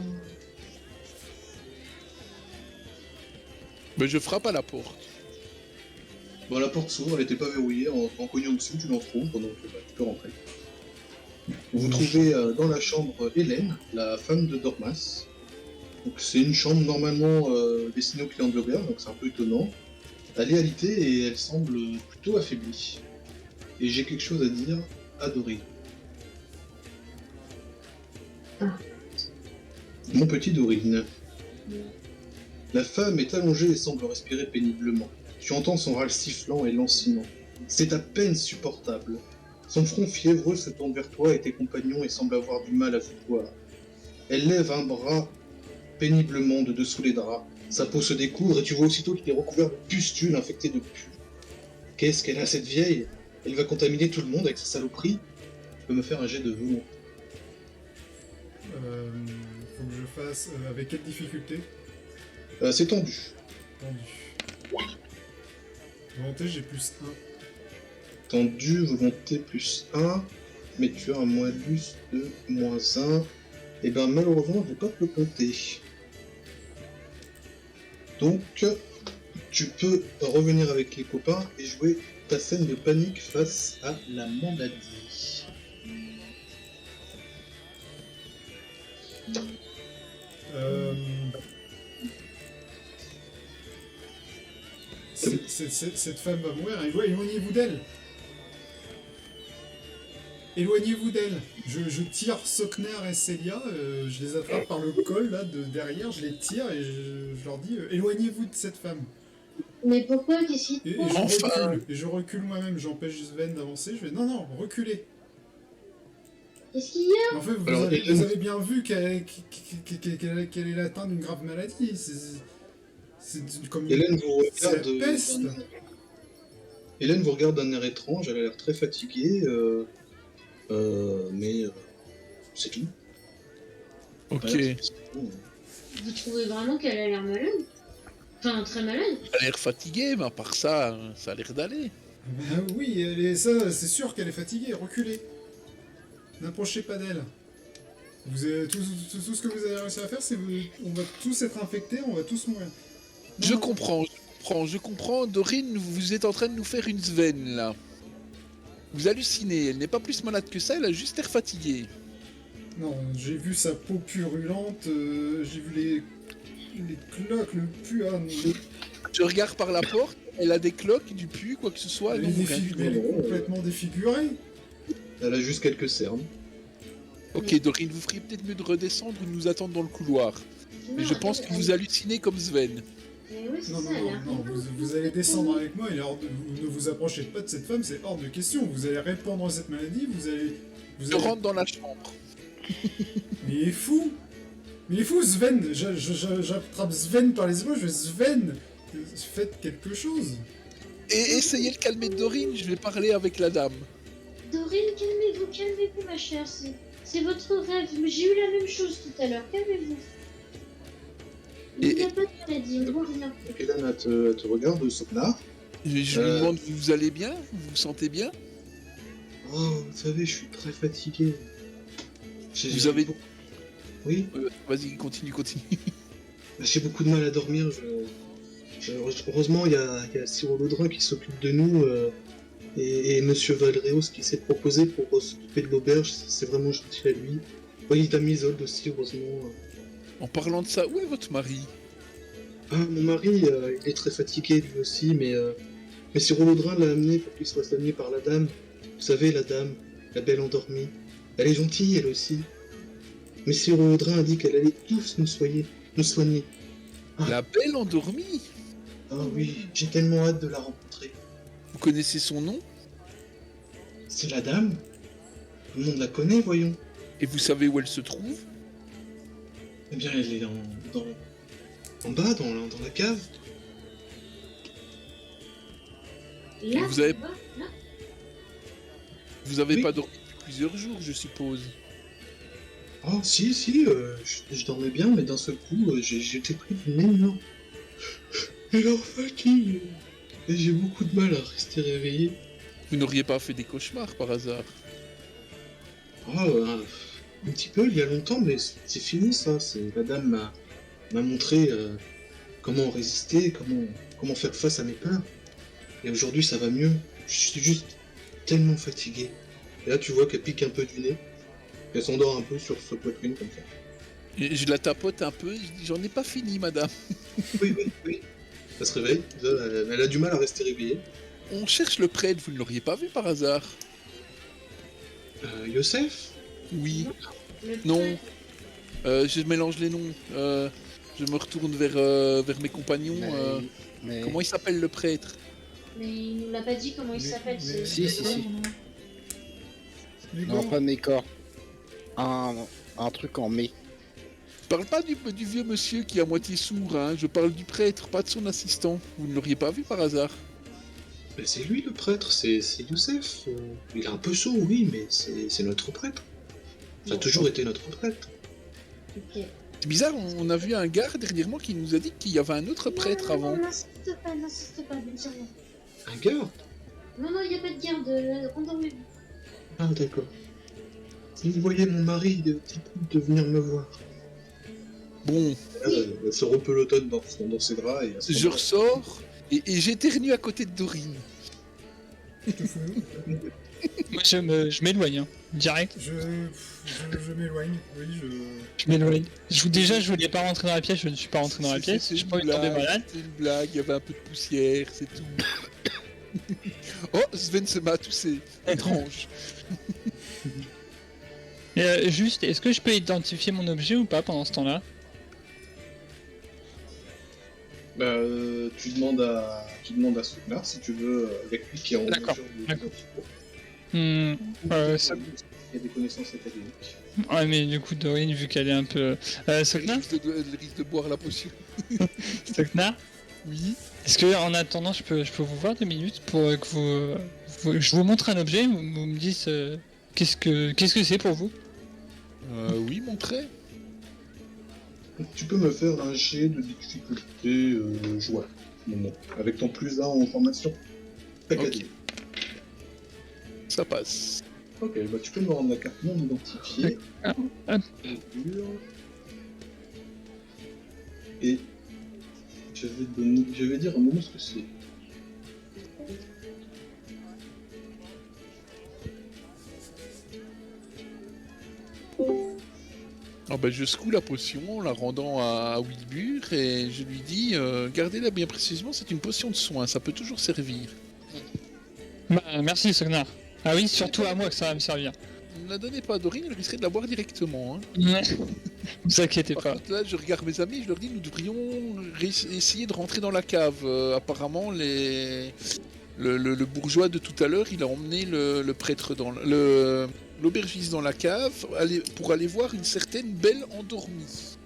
Speaker 2: Mais je frappe à la porte.
Speaker 1: Bon, la porte s'ouvre, elle n'était pas verrouillée, en cognant dessus tu l'entrouvres, donc tu peux rentrer. Vous trouvez dans la chambre Hélène, la femme de Dormas. Donc c'est une chambre normalement destinée aux clients de l'auberge, donc c'est un peu étonnant. Elle est alitée et elle semble plutôt affaiblie. Et j'ai quelque chose à dire à Dory.
Speaker 4: Ah.
Speaker 1: Mon petit Dorine. La femme est allongée et semble respirer péniblement. Tu entends son râle sifflant et lancinant. C'est à peine supportable. Son front fiévreux se tourne vers toi et tes compagnons et semble avoir du mal à se voir. Elle lève un bras péniblement de dessous les draps. Sa peau se découvre et tu vois aussitôt qu'il est recouvert de pustules infectées de pu. Qu'est-ce qu'elle a cette vieille? Elle va contaminer tout le monde avec sa saloperie. Tu peux me faire un jet de volonté.
Speaker 3: Faut que je fasse... avec quelle difficulté?
Speaker 1: C'est tendu.
Speaker 3: Tendu. Volonté, j'ai plus 1.
Speaker 1: Tendu, volonté plus 1, mais tu as un malus de moins 1. Et ben malheureusement, je vais pas te le compter. Donc, tu peux revenir avec les copains et jouer ta scène de panique face à la maladie.
Speaker 3: Cette femme va mourir, éloignez-vous d'elle. Éloignez-vous d'elle. Je tire Sokner et Celia, je les attrape par le col là de derrière, je les tire et je leur dis éloignez-vous de cette femme.
Speaker 4: Mais pourquoi? Qu'est-ce qu'il
Speaker 3: Et
Speaker 4: te prend?
Speaker 2: Enfin.
Speaker 3: je recule moi-même, j'empêche Sven d'avancer, je fais non, reculez.
Speaker 4: Qu'est-ce qu'il y a?
Speaker 3: En fait, vous,
Speaker 1: Alors,
Speaker 3: avez,
Speaker 1: Hélène-
Speaker 3: vous avez bien vu qu'elle est atteinte d'une grave maladie. C'est comme
Speaker 1: Hélène vous
Speaker 3: c'est la
Speaker 1: regarde.
Speaker 3: peste.
Speaker 1: Hélène vous regarde d'un air étrange, elle a l'air très fatiguée, mais c'est tout.
Speaker 2: Ok.
Speaker 1: Voilà, c'est tout.
Speaker 4: Vous trouvez vraiment qu'elle a l'air malade? Enfin, très malade?
Speaker 2: Elle a l'air fatiguée, mais à part ça, ça a l'air d'aller.
Speaker 3: Bah oui, ça, c'est sûr qu'elle est fatiguée, reculez. N'approchez pas d'elle. Vous avez, tout ce que vous avez réussi à faire, c'est on va tous être infectés, on va tous mourir.
Speaker 2: Je
Speaker 3: Non,
Speaker 2: comprends. Dorine, vous êtes en train de nous faire une Sven, là. Vous hallucinez, elle n'est pas plus malade que ça, elle a juste l'air fatiguée.
Speaker 3: Non, j'ai vu sa peau purulente, j'ai vu les cloques, le pu... Ah, non,
Speaker 2: Je regarde par la porte, elle a des cloques, du pu, quoi que ce soit.
Speaker 3: elle,
Speaker 2: non,
Speaker 3: est
Speaker 2: rien du tout.
Speaker 3: elle est complètement défigurée.
Speaker 1: Elle a juste quelques cernes.
Speaker 2: Ok, Dorine, vous feriez peut-être mieux de redescendre ou de nous attendre dans le couloir. Mais je pense que vous hallucinez comme Sven.
Speaker 4: Mais oui, c'est
Speaker 3: Non,
Speaker 4: ça,
Speaker 3: non,
Speaker 4: elle
Speaker 3: non,
Speaker 4: a
Speaker 3: non, vous allez descendre avec moi, vous ne vous approchez pas de cette femme, c'est hors de question. Vous allez répandre cette maladie, vous
Speaker 2: Je
Speaker 3: allez...
Speaker 2: rentre dans la chambre.
Speaker 3: Mais il est fou. Mais il est fou, Sven. J'attrape Sven par les épaules, je fais Sven. Faites quelque chose.
Speaker 2: Et essayez de calmer Dorine, je vais parler avec la dame.
Speaker 4: Dorine, calmez-vous, ma chère. C'est votre rêve. Mais j'ai eu la même chose tout à l'heure. Calmez-vous. Il n'y a pas de maladie, on voit rien.
Speaker 1: Donc Hélène, elle te regarde, Soknar.
Speaker 2: Je lui demande, vous allez bien? Vous vous sentez bien?
Speaker 1: Oh, vous savez, je suis très fatigué.
Speaker 2: Vous avez...
Speaker 1: Oui,
Speaker 2: Vas-y, continue.
Speaker 1: j'ai beaucoup de mal à dormir. Heureusement, il y a Cyril Audrin qui s'occupe de nous et Monsieur Valréos qui s'est proposé pour s'occuper de l'auberge. C'est vraiment gentil à lui. Oui, il t'a mis Isolde aussi, heureusement.
Speaker 2: En parlant de ça, où est votre mari?
Speaker 1: Ah, mon mari, il est très fatigué lui aussi, mais Cyril Audrin l'a amené pour qu'il soit soigné par la dame. Vous savez, la dame, la belle endormie. Elle est gentille, elle aussi. Mais Cyril Audrin a dit qu'elle allait tous nous soigner.
Speaker 2: La belle endormie?
Speaker 1: Ah oui, j'ai tellement hâte de la rencontrer.
Speaker 2: Vous connaissez son nom?
Speaker 1: C'est la dame? Tout le monde la connaît, voyons.
Speaker 2: Et vous savez où elle se trouve?
Speaker 1: Eh bien, elle est en bas, dans la cave.
Speaker 4: Là,
Speaker 2: Vous avez-
Speaker 4: là.
Speaker 2: Vous avez
Speaker 1: Oui.
Speaker 2: pas dormi depuis plusieurs jours, je suppose.
Speaker 1: Oh, si, je dormais bien, mais d'un seul coup, j'étais pris d'une énorme fatigue. Et j'ai beaucoup de mal à rester réveillé.
Speaker 2: Vous n'auriez pas fait des cauchemars par hasard?
Speaker 1: Oh, un petit peu, il y a longtemps, mais c'est fini ça. La dame m'a montré comment résister, comment faire face à mes peurs. Et aujourd'hui, ça va mieux. Je suis juste tellement fatigué. Et là, tu vois qu'elle pique un peu du nez. Elle s'endort un peu sur sa poitrine comme ça.
Speaker 2: Et je la tapote un peu, je dis j'en ai pas fini, madame.
Speaker 1: Oui. Elle se réveille. Elle a du mal à rester réveillée.
Speaker 2: On cherche le prêtre, vous ne l'auriez pas vu par hasard?
Speaker 1: Youssef?
Speaker 2: Oui.
Speaker 4: Le
Speaker 2: Non.
Speaker 4: prêtre.
Speaker 2: Je mélange les noms. Je me retourne vers mes compagnons.
Speaker 5: Mais...
Speaker 2: Comment il s'appelle le prêtre?
Speaker 4: Mais il nous l'a pas dit comment il
Speaker 3: Mais-
Speaker 4: s'appelle.
Speaker 3: mais-
Speaker 5: Si.
Speaker 3: Mais
Speaker 5: Non,
Speaker 3: bon,
Speaker 5: pas mes corps. Un truc en mai.
Speaker 2: Je parle pas du vieux monsieur qui est à moitié sourd, hein. Je parle du prêtre, pas de son assistant. Vous ne l'auriez pas vu par hasard?
Speaker 1: Mais c'est lui le prêtre, c'est Youssef. Il est un peu sourd, oui, mais c'est notre prêtre. Ça a
Speaker 4: Bon.
Speaker 1: toujours été notre prêtre.
Speaker 4: Ok.
Speaker 2: C'est bizarre, on a vu un gars dernièrement qui nous a dit qu'il y avait un autre prêtre avant.
Speaker 4: Non, n'insiste pas, ne dis rien.
Speaker 1: Un garde?
Speaker 4: Non, non, il n'y a pas de garde, endormez-vous.
Speaker 1: Ah, d'accord. Si vous voyez mon mari, il est petit peu de venir me voir.
Speaker 2: Bon,
Speaker 1: Elle se repelotonne dans ses draps et... à ce
Speaker 2: je
Speaker 1: moment-là-
Speaker 2: ressors et j'éternue à côté de Dorine.
Speaker 3: Je te fous.
Speaker 6: Moi, je m'éloigne, hein, direct.
Speaker 3: Je m'éloigne. Oui,
Speaker 6: Je m'éloigne. Déjà, je voulais pas rentrer dans la pièce, je ne suis pas rentré dans la pièce. J'ai pas envie de tomber malade.
Speaker 2: C'est une blague, il y avait un peu de poussière, c'est tout. Oh, Sven se met à tousser. Étrange.
Speaker 6: Juste, est-ce que je peux identifier mon objet ou pas pendant ce temps-là?
Speaker 1: Bah, tu demandes à Souknar si tu veux, avec lui qui est en
Speaker 6: D'accord,
Speaker 1: mesure de...
Speaker 6: d'accord.
Speaker 1: Il
Speaker 6: Ça-
Speaker 1: y a des connaissances académiques.
Speaker 6: Ouais, mais du coup, Dorine, vu qu'elle est un peu. Soknar?
Speaker 2: Le risque de boire la potion.
Speaker 6: Soknar?
Speaker 2: Oui.
Speaker 6: Est-ce que en attendant, je peux vous voir 2 minutes pour que je vous montre un objet, vous me dites qu'est-ce que c'est pour vous?
Speaker 2: Oui, mon trait.
Speaker 1: Tu peux me faire un jet de difficulté jouable, moment, avec ton plus 1 en formation académique.
Speaker 2: Ça passe.
Speaker 1: Ok, bah tu peux me rendre la carte non identifiée.
Speaker 6: Hop.
Speaker 1: Et je vais dire un moment ce que c'est.
Speaker 2: Ah bah, je secoue la potion en la rendant à Wilbur et je lui dis gardez-la bien précisément, c'est une potion de soin, ça peut toujours servir.
Speaker 6: Bah, merci, Soknar. Ah oui, surtout à moi que ça va me servir.
Speaker 2: Ne la donnez pas à Dorine, elle risquerait de la boire directement. Hein.
Speaker 6: Ouais. Vous inquiétez
Speaker 2: Par
Speaker 6: pas.
Speaker 2: contre, là, je regarde mes amis, je leur dis nous devrions essayer de rentrer dans la cave. Apparemment, le bourgeois de tout à l'heure, il a emmené le prêtre dans l'aubergiste dans la cave pour aller voir une certaine belle endormie.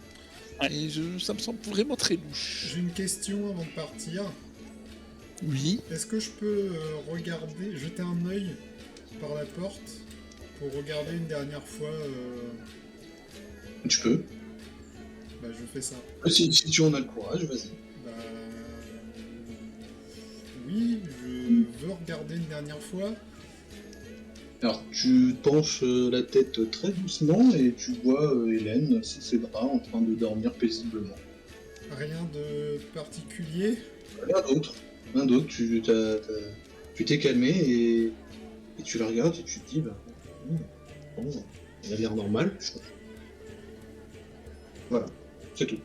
Speaker 6: Ouais.
Speaker 2: Et ça me semble vraiment très louche.
Speaker 3: J'ai une question avant de partir.
Speaker 2: Oui.
Speaker 3: Est-ce que je peux regarder, jeter un œil par la porte pour regarder une dernière fois
Speaker 1: Tu peux.
Speaker 3: Bah, je fais ça.
Speaker 1: Si tu en as le courage, vas-y.
Speaker 3: Bah. Oui, je veux regarder une dernière fois.
Speaker 1: Alors, tu penches la tête très doucement et tu vois Hélène sous ses bras en train de dormir paisiblement.
Speaker 3: Rien de particulier.
Speaker 1: Rien d'autre, tu t'es calmé et tu la regardes et tu te dis, bah, bon, elle a l'air normale. Voilà, c'est tout.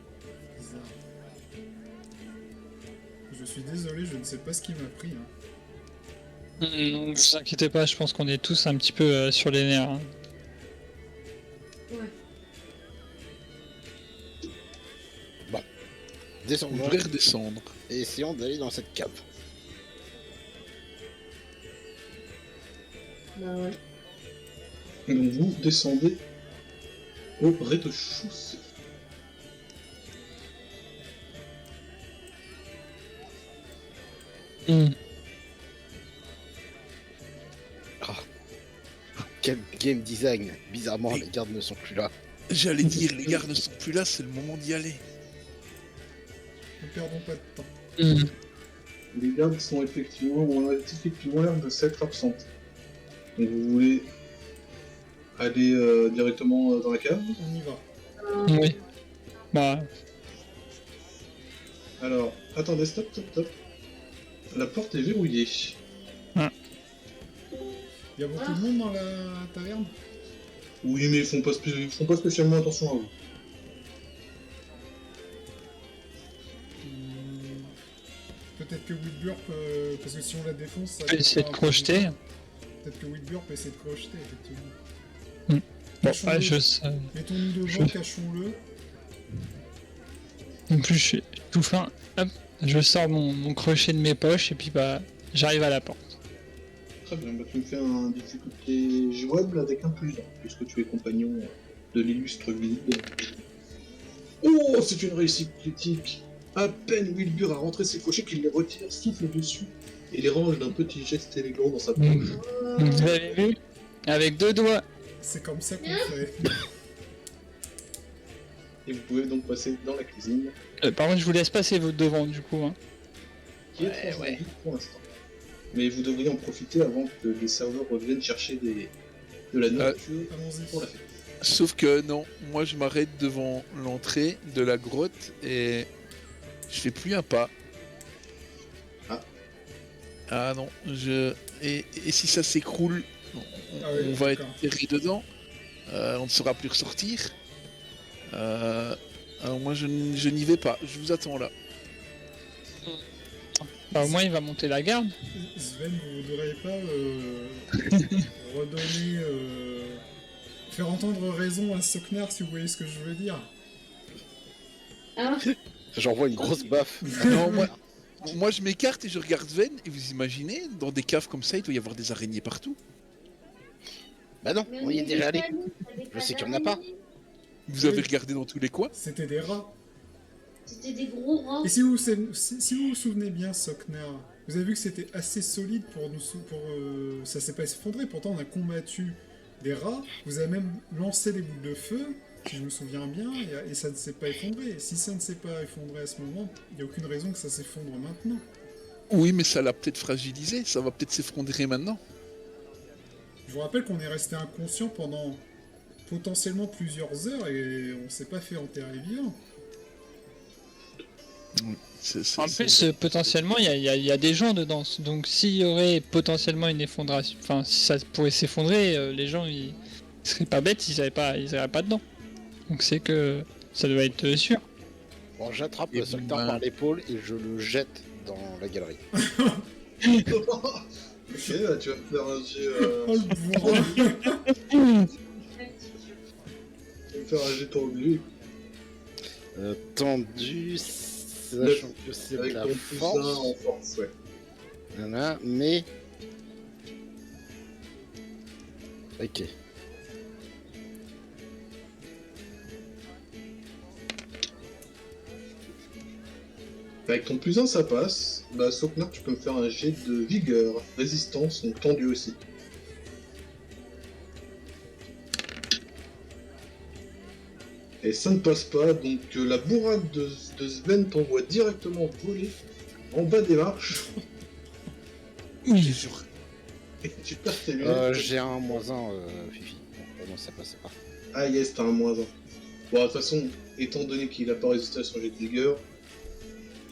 Speaker 3: Bizarre. Je suis désolé, je ne sais pas ce qui m'a pris. Hein.
Speaker 6: Ne vous inquiétez pas, je pense qu'on est tous un petit peu sur les nerfs. Hein.
Speaker 4: Ouais.
Speaker 2: On
Speaker 5: Descendons
Speaker 2: devrait redescendre.
Speaker 5: et essayons d'aller dans cette cave.
Speaker 4: Bah ouais.
Speaker 1: Et donc vous descendez au rez-de-chaussée.
Speaker 5: Quel game design. Bizarrement, les gardes ne sont plus là.
Speaker 2: J'allais dire, les gardes ne sont plus là, c'est le moment d'y aller.
Speaker 3: Ne perdons pas de temps.
Speaker 1: Les gardes ont effectivement l'air de s'être absentes. Donc vous voulez aller directement dans la cave?
Speaker 3: On y va.
Speaker 6: Oui. Bah,
Speaker 1: Alors, attendez, stop. La porte est verrouillée.
Speaker 3: Il y a beaucoup de monde dans la taverne.
Speaker 1: Oui, mais ils font pas spécialement attention à vous.
Speaker 3: Peut-être que Wilbur peut... Parce que si on la défonce, ça...
Speaker 6: je vais essayer de crocheter.
Speaker 3: Peut-être que Wilbur peut essayer de crocheter, effectivement.
Speaker 6: Bon,
Speaker 3: Cachons-le.
Speaker 6: ouais, je sais.
Speaker 3: Mettons-nous devant,
Speaker 6: Je-
Speaker 3: cachons-le.
Speaker 6: En plus, je suis tout fin. Hop, je sors mon crochet de mes poches et puis bah, j'arrive à la porte.
Speaker 1: Très bien, bah tu me fais un difficulté jouable avec un plus 1, puisque tu es compagnon de l'illustre guide. Oh, c'est une réussite critique. À peine Wilbur a rentré ses crochets qu'il les retire, souffle dessus, et les range d'un petit geste élégant dans sa poche.
Speaker 6: Vous avez vu? Avec 2 doigts.
Speaker 3: C'est comme ça qu'on fait.
Speaker 1: Et vous pouvez donc passer dans la cuisine,
Speaker 6: Par contre, je vous laisse passer votre devant du coup. Hein.
Speaker 1: qui est transcendue pour l'instant. mais vous devriez en profiter avant que les serveurs reviennent chercher de la nourriture
Speaker 3: Allons-y.
Speaker 1: pour la fête.
Speaker 2: Sauf que non, moi je m'arrête devant l'entrée de la grotte et je fais plus un pas.
Speaker 1: Ah.
Speaker 2: Ah non, et si ça s'écroule,
Speaker 3: Ah oui,
Speaker 2: on va être
Speaker 3: d'accord.
Speaker 2: terré dedans, on ne saura plus ressortir. Alors moi je n'y vais pas, je vous attends là.
Speaker 6: Bah, au moins, il va monter la garde.
Speaker 3: Sven, vous voudriez pas redonner... faire entendre raison à Soknar, si vous voyez ce que je veux dire.
Speaker 4: Ah,
Speaker 5: J'envoie une grosse baffe.
Speaker 2: Non, moi je m'écarte et je regarde Ven et vous imaginez, dans des caves comme ça, il doit y avoir des araignées partout.
Speaker 5: Bah non,
Speaker 4: mais
Speaker 5: on y est déjà allé.
Speaker 4: pas nous, t'avais
Speaker 5: Je sais qu'il y en a pas.
Speaker 4: d'araignées.
Speaker 2: Vous avez regardé dans tous les coins?
Speaker 3: C'était des rats.
Speaker 4: C'était des gros rats.
Speaker 3: Et si vous vous souvenez bien, Soknar, vous avez vu que c'était assez solide pour nous... ça s'est pas effondré, pourtant on a combattu des rats, vous avez même lancé des boules de feu, si je me souviens bien, et ça ne s'est pas effondré. Et si ça ne s'est pas effondré à ce moment, il n'y a aucune raison que ça s'effondre maintenant.
Speaker 2: Oui, mais ça l'a peut-être fragilisé, ça va peut-être s'effondrer maintenant.
Speaker 3: Je vous rappelle qu'on est resté inconscient pendant potentiellement plusieurs heures et on s'est pas fait enterrer vivant.
Speaker 6: En plus, potentiellement, il y a des gens dedans. Donc, s'il y aurait potentiellement une effondration, enfin, si ça pourrait s'effondrer, les gens, ils seraient pas bêtes, ils iraient pas dedans. Donc, c'est que ça doit être sûr.
Speaker 5: Bon, j'attrape
Speaker 2: Et
Speaker 5: le Soknar
Speaker 2: ben-
Speaker 5: par l'épaule et je le jette dans la galerie.
Speaker 1: Ok, là, tu vas me faire un jet,
Speaker 3: Oh le bourrin.
Speaker 1: tu vas me faire un jet pour lui,
Speaker 5: Tendu, sachant que c'est de
Speaker 1: avec
Speaker 5: la
Speaker 1: ton plus 1
Speaker 5: force.
Speaker 1: en force, ouais.
Speaker 5: Voilà, mais... Ok.
Speaker 1: Avec ton plus 1 ça passe, bah Soknar tu peux me faire un jet de vigueur, résistance, donc tendu aussi. Et ça ne passe pas, donc la bourrade de Sven t'envoie directement voler en bas des marches. Et tu perds tes lunettes.
Speaker 5: J'ai un -1, Fifi. Bon, pour moi, ça passait pas.
Speaker 1: Ah yes, t'as un -1. Bon, de toute façon, étant donné qu'il n'a pas résisté à son jet de vigueur,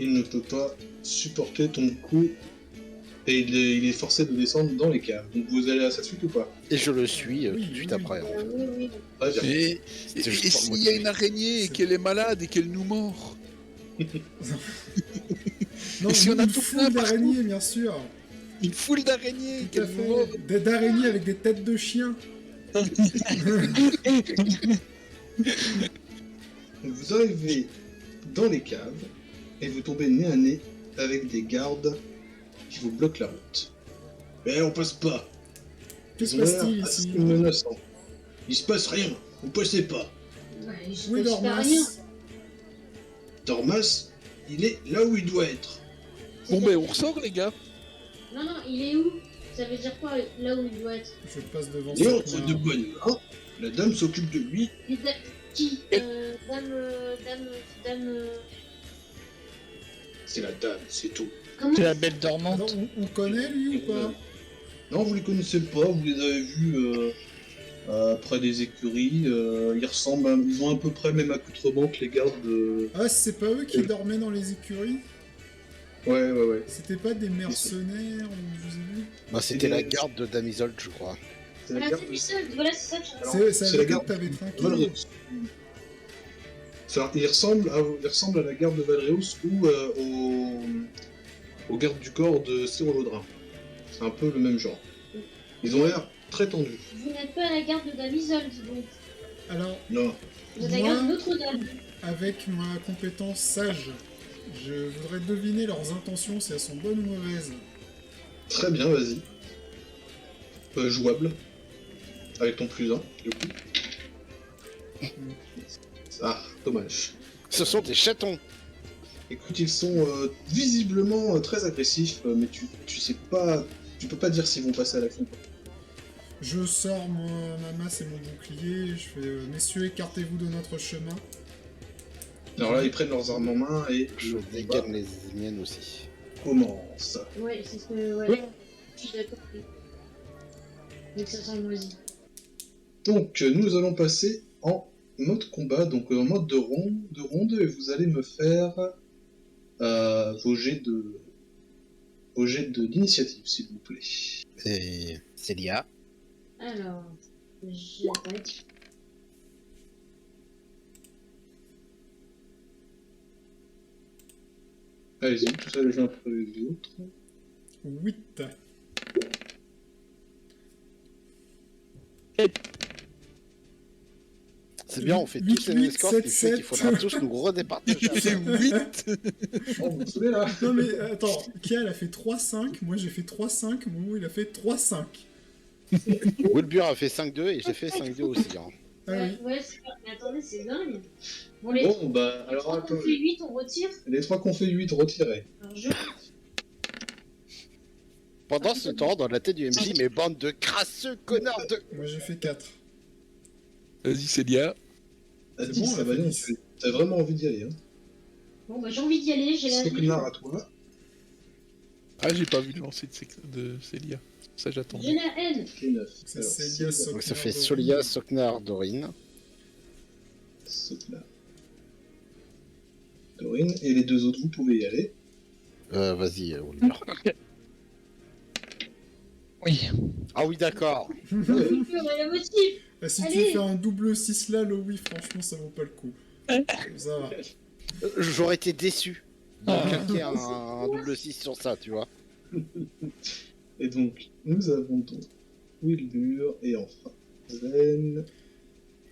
Speaker 1: il ne peut pas supporter ton coup et il est forcé de descendre dans les caves. Donc vous allez à sa suite ou pas?
Speaker 5: Et je le suis
Speaker 3: Oui,
Speaker 5: tout de suite
Speaker 3: oui,
Speaker 5: après.
Speaker 3: oui.
Speaker 5: En fait.
Speaker 4: Oui, oui.
Speaker 1: Très bien.
Speaker 2: Et
Speaker 5: C'était juste pour
Speaker 2: s'il
Speaker 5: le
Speaker 2: y a
Speaker 5: motiver.
Speaker 2: une araignée et qu'elle est malade et qu'elle nous mord?
Speaker 3: Non,
Speaker 2: Et si on a
Speaker 3: une
Speaker 2: tout
Speaker 3: foule
Speaker 2: plein partout
Speaker 3: d'araignées, bien sûr.
Speaker 2: Une foule d'araignées et
Speaker 3: Tout à
Speaker 2: qu'elle nous mord?
Speaker 3: fait. D'araignées avec des têtes de chiens.
Speaker 1: Vous arrivez dans les caves et vous tombez nez à nez avec des gardes qui vous bloquent la route. Mais on passe pas.
Speaker 3: Que se
Speaker 1: Ils ont l'air
Speaker 3: passe-t-il
Speaker 1: assez
Speaker 3: ici
Speaker 1: menaçants. Il se passe rien. Vous passez pas.
Speaker 4: Ouais, je
Speaker 3: Où est
Speaker 4: peux pas rien.
Speaker 3: Dormas?
Speaker 1: Dormas, il est là où il doit être.
Speaker 2: Bon ben on ressort les gars.
Speaker 4: Non, non, il est où? Ça veut dire quoi, là où il doit être?
Speaker 3: Je passe devant
Speaker 1: Et entre
Speaker 3: Soknar.
Speaker 1: de bonnes mains, la dame s'occupe de lui.
Speaker 4: Et qui Dame...
Speaker 1: C'est la dame, c'est tout.
Speaker 4: Comment?
Speaker 6: C'est la belle
Speaker 3: Attends,
Speaker 6: dormante.
Speaker 3: on connaît lui ou pas?
Speaker 1: Non, vous les connaissez pas, vous les avez vus près des écuries. Ils ressemblent, ils ont à peu près le même accoutrement que les gardes de...
Speaker 3: Ah, c'est pas eux qui dormaient dans les écuries?
Speaker 1: Ouais.
Speaker 3: C'était pas des mercenaires, je vous ai vu?
Speaker 5: Bah, c'était la garde de Damisold, je crois.
Speaker 1: C'est la
Speaker 4: Ah,
Speaker 1: garde
Speaker 4: c'est
Speaker 1: de...
Speaker 4: lui seul, voilà, c'est ça que je...
Speaker 1: Alors,
Speaker 3: C'est
Speaker 1: c'est
Speaker 3: avec
Speaker 1: la
Speaker 3: eux
Speaker 1: garde
Speaker 3: que t'avais trinqué.
Speaker 1: Valreus. Il ressemble à la garde de Valreus ou aux gardes du corps de Cyrolodrin. C'est un peu le même genre. Ils ont l'air très tendus.
Speaker 4: Vous n'êtes pas à la garde de Damisold, donc.
Speaker 3: Alors,
Speaker 1: Non.
Speaker 4: Vous êtes à la garde de Notre-Dame.
Speaker 3: avec ma compétence sage, je voudrais deviner leurs intentions, si elles sont bonnes ou mauvaises.
Speaker 1: Très bien, vas-y. Jouable. Avec ton plus 1, du coup. Ah, dommage.
Speaker 5: Ce sont des chatons.
Speaker 1: Écoute, ils sont visiblement très agressifs, mais tu sais pas... Tu peux pas dire s'ils vont passer à l'action.
Speaker 3: Je sors ma masse et mon bouclier, je fais messieurs, écartez-vous de notre chemin.
Speaker 1: Alors là, ils prennent leurs armes en main et
Speaker 5: Je
Speaker 1: le
Speaker 5: dégaine les miennes aussi.
Speaker 1: combat commence.
Speaker 4: Ouais, c'est ce que. Ouais. Je suis d'accord. Mais que ça sent moisi.
Speaker 1: Donc, nous allons passer en mode combat, donc en mode de ronde, et vous allez me faire vos jets d'initiative, s'il vous plaît.
Speaker 5: Et Célia.
Speaker 4: Alors, j'arrête.
Speaker 1: Allez-y, tout ça les uns après les autres.
Speaker 3: 8.
Speaker 5: C'est bien, on fait
Speaker 3: Huit,
Speaker 5: tous les mêmes
Speaker 3: huit,
Speaker 5: scores,
Speaker 3: sept,
Speaker 5: ce qui fait qu'il
Speaker 3: sept.
Speaker 5: faudra tous nous redépartager.
Speaker 2: C'est 8.
Speaker 1: Oh, vous vous souvenez là?
Speaker 3: Non mais attends, Kia elle a fait 3-5, moi j'ai fait 3-5, Momo il a fait 3-5.
Speaker 5: Wilbur a fait 5-2 et j'ai fait 5-2 aussi. Hein.
Speaker 3: Ah oui.
Speaker 4: Ouais, c'est pas... Mais attendez, c'est dingue. Bon, les
Speaker 1: Bon, bah, alors
Speaker 4: trois qu'on
Speaker 1: attends.
Speaker 4: fait 8, on retire.
Speaker 1: Les 3 qu'on fait 8, retirez.
Speaker 4: Alors, je...
Speaker 5: Pendant ce temps, dans la tête du MJ, mes bandes de crasseux connards de...
Speaker 3: Moi j'ai fait 4.
Speaker 2: Vas-y, Célia.
Speaker 1: À
Speaker 3: C'est
Speaker 1: 10,
Speaker 3: bon,
Speaker 1: ça
Speaker 3: elle a
Speaker 1: va
Speaker 3: fait
Speaker 1: bien,
Speaker 3: 10.
Speaker 1: t'as vraiment envie d'y aller. Hein.
Speaker 4: Bon, bah j'ai envie d'y aller, j'ai la vie.
Speaker 1: Stocknar à toi.
Speaker 2: Ah, j'ai pas vu le lancer de Célia. Ça, j'attends.
Speaker 4: J'ai la haine.
Speaker 1: Et 9.
Speaker 3: C'est Célia,
Speaker 5: Donc ça fait
Speaker 3: Socknar,
Speaker 5: Solia, Soknar, Dorine.
Speaker 1: Stocknar. Dorine, et les deux autres, vous pouvez y aller.
Speaker 5: Vas-y, Wilbur.
Speaker 6: Oui.
Speaker 5: Ah oui, d'accord.
Speaker 4: Wilbur, elle a motif.
Speaker 3: Ah, si tu
Speaker 4: Allez.
Speaker 3: fais un double 6 là, le oui, franchement ça vaut pas le coup. Ça va.
Speaker 5: J'aurais été déçu de
Speaker 6: Ah.
Speaker 5: claquer un double 6 sur ça, tu vois.
Speaker 1: Et donc, nous avons donc Wilbur, et enfin Sven,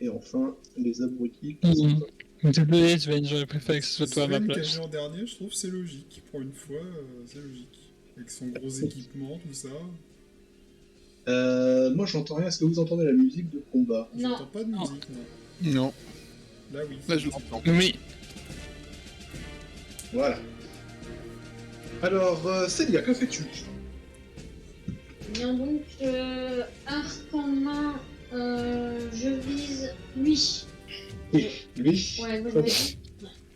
Speaker 1: et enfin les abrutis qui sont...
Speaker 6: Désolé Sven, j'aurais préféré que ce soit toi à ma
Speaker 3: Sven qui a
Speaker 6: place.
Speaker 3: joué en dernier, je trouve que c'est logique. Pour une fois, c'est logique. Avec son gros équipement, tout ça.
Speaker 1: Moi j'entends rien, est-ce que vous entendez la musique de combat?
Speaker 3: J'entends
Speaker 4: Non.
Speaker 3: pas de musique, non.
Speaker 2: Non.
Speaker 3: Là oui.
Speaker 2: Là, je l'entends.
Speaker 6: Oui.
Speaker 1: Voilà. Alors, Célia, que fais-tu?
Speaker 4: Bien donc, arc en main, je vise lui.
Speaker 1: Lui?
Speaker 4: Ouais, ouais,
Speaker 1: Hop.
Speaker 4: ouais.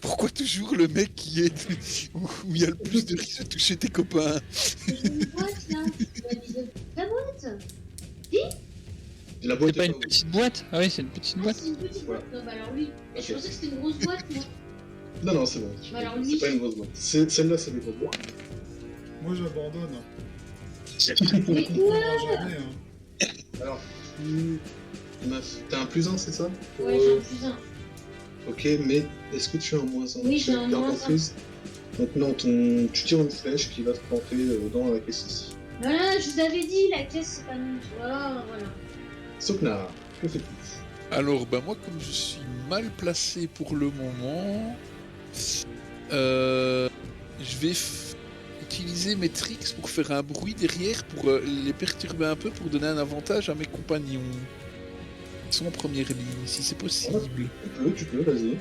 Speaker 2: Pourquoi toujours le mec qui est où il y a le plus de risque de toucher tes copains?
Speaker 4: J'ai une boîte là. La boîte.
Speaker 1: La
Speaker 6: C'est
Speaker 1: boîte
Speaker 6: pas
Speaker 1: est
Speaker 6: une
Speaker 1: pas
Speaker 6: petite boîte? Ah oui, c'est une petite
Speaker 4: Ah,
Speaker 6: boîte.
Speaker 4: c'est une petite boîte. Non, bah alors lui. Mais je
Speaker 1: Ok.
Speaker 4: pensais que c'était une grosse boîte, moi.
Speaker 1: Non, non, c'est bon.
Speaker 4: Bah alors,
Speaker 1: C'est
Speaker 4: lui.
Speaker 1: pas une grosse boîte. Celle-là, c'est des grosses boîtes.
Speaker 3: Moi j'abandonne. On
Speaker 4: Mais
Speaker 3: comprendra jamais. Hein.
Speaker 1: Alors, t'as un plus 1, c'est ça?
Speaker 4: Ouais, j'ai un plus un.
Speaker 1: Ok, mais est-ce que tu as un moins 1?
Speaker 4: Oui, j'ai un moins un.
Speaker 1: Donc non, tu tires une flèche qui va se planter dans la caisse ici.
Speaker 4: Voilà, je vous avais dit, la caisse, c'est pas nous. Voilà, voilà.
Speaker 1: Soknar, que fais-tu?
Speaker 2: Alors, bah moi, comme je suis mal placé pour le moment, je vais utiliser mes tricks pour faire un bruit derrière, pour les perturber un peu, pour donner un avantage à mes compagnons. Ils sont en première ligne, si c'est possible.
Speaker 1: Tu peux, vas-y.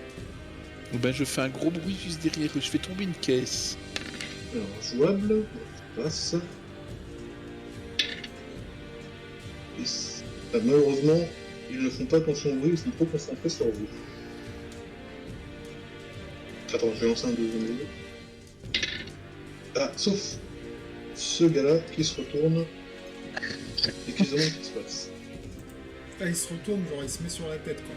Speaker 2: Ben, je fais un gros bruit juste derrière eux, je fais tomber une caisse.
Speaker 1: Alors, jouable, passe. Malheureusement, ils ne font pas attention au bruit, ils sont trop concentrés sur vous. Attends, je vais lancer un deuxième jeu. Ah, sauf ce gars-là qui se retourne et qui se demande ce qui se passe.
Speaker 3: Ah, il se retourne, genre il se met sur la tête quoi.